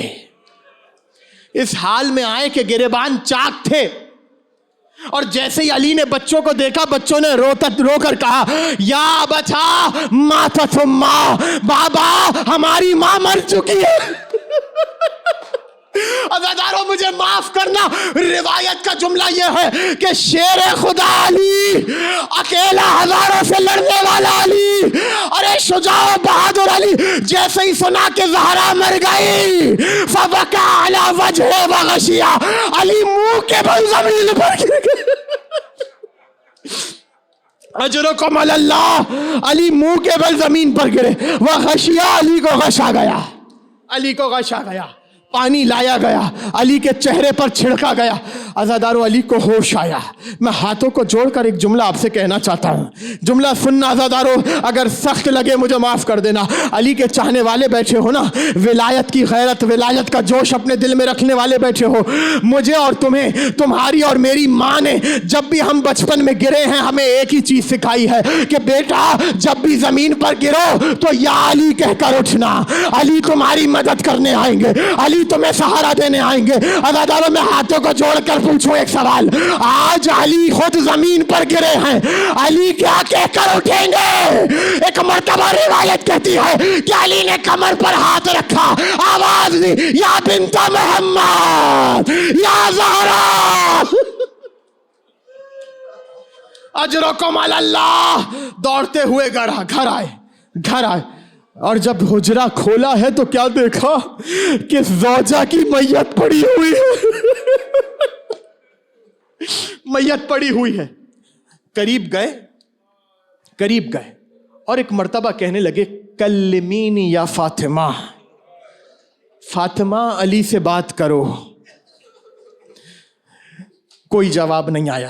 اس حال میں آئے کہ گریبان چاک تھے. اور جیسے ہی علی نے بچوں کو دیکھا, بچوں نے رو کر کہا یا بچا ماتت ماں, بابا ہماری ماں مر چکی ہے. عزاداروں مجھے معاف کرنا, روایت کا جملہ یہ ہے کہ شیر خدا علی, اکیلا ہزاروں سے لڑنے والا علی, ارے شجاع و بہادر علی, جیسے ہی سنا کہ زہرا مر گئی فبکا علی وجہ وغشیا, علی منہ کے بل زمین پر گر گئے. اجرکم علی اللہ. علی منہ کے بل زمین پر گرے. وغشیا, علی کو غش آ گیا, علی کو غش آ گیا. پانی لایا گیا, علی کے چہرے پر چھڑکا گیا. عزادارو علی کو ہوش آیا. میں ہاتھوں کو جوڑ کر ایک جملہ آپ سے کہنا چاہتا ہوں, جملہ سننا عزادارو, اگر سخت لگے مجھے معاف کر دینا. علی کے چاہنے والے بیٹھے ہو نا, ولایت کی غیرت, ولایت کا جوش اپنے دل میں رکھنے والے بیٹھے ہو. مجھے اور تمہیں, تمہاری اور میری ماں نے جب بھی ہم بچپن میں گرے ہیں ہمیں ایک ہی چیز سکھائی ہے کہ بیٹا جب بھی زمین پر گرو تو یا علی کہہ کر اٹھنا, علی تمہاری مدد کرنے آئیں گے, علی تمہیں سہارا دینے آئیں گے. عزاداروں میں ہاتھوں کو جوڑ کر پوچھوں ایک سوال, آج علی خود زمین پر گرے ہیں, علی کیا کہہ کر اٹھیں گے؟ ایک مرتبہ روایت کہتی ہے کہ علی نے کمر پر ہاتھ رکھا, آواز دی یا بنت محمد یا زہرا. اجرکم علی اللہ. دوڑتے ہوئے گھر آئے اور جب حجرہ کھولا ہے تو کیا دیکھا کہ زوجہ کی میت پڑی ہوئی ہے, میت پڑی ہوئی ہے. قریب گئے اور ایک مرتبہ کہنے لگے کلمینی یا فاطمہ, فاطمہ علی سے بات کرو. کوئی جواب نہیں آیا.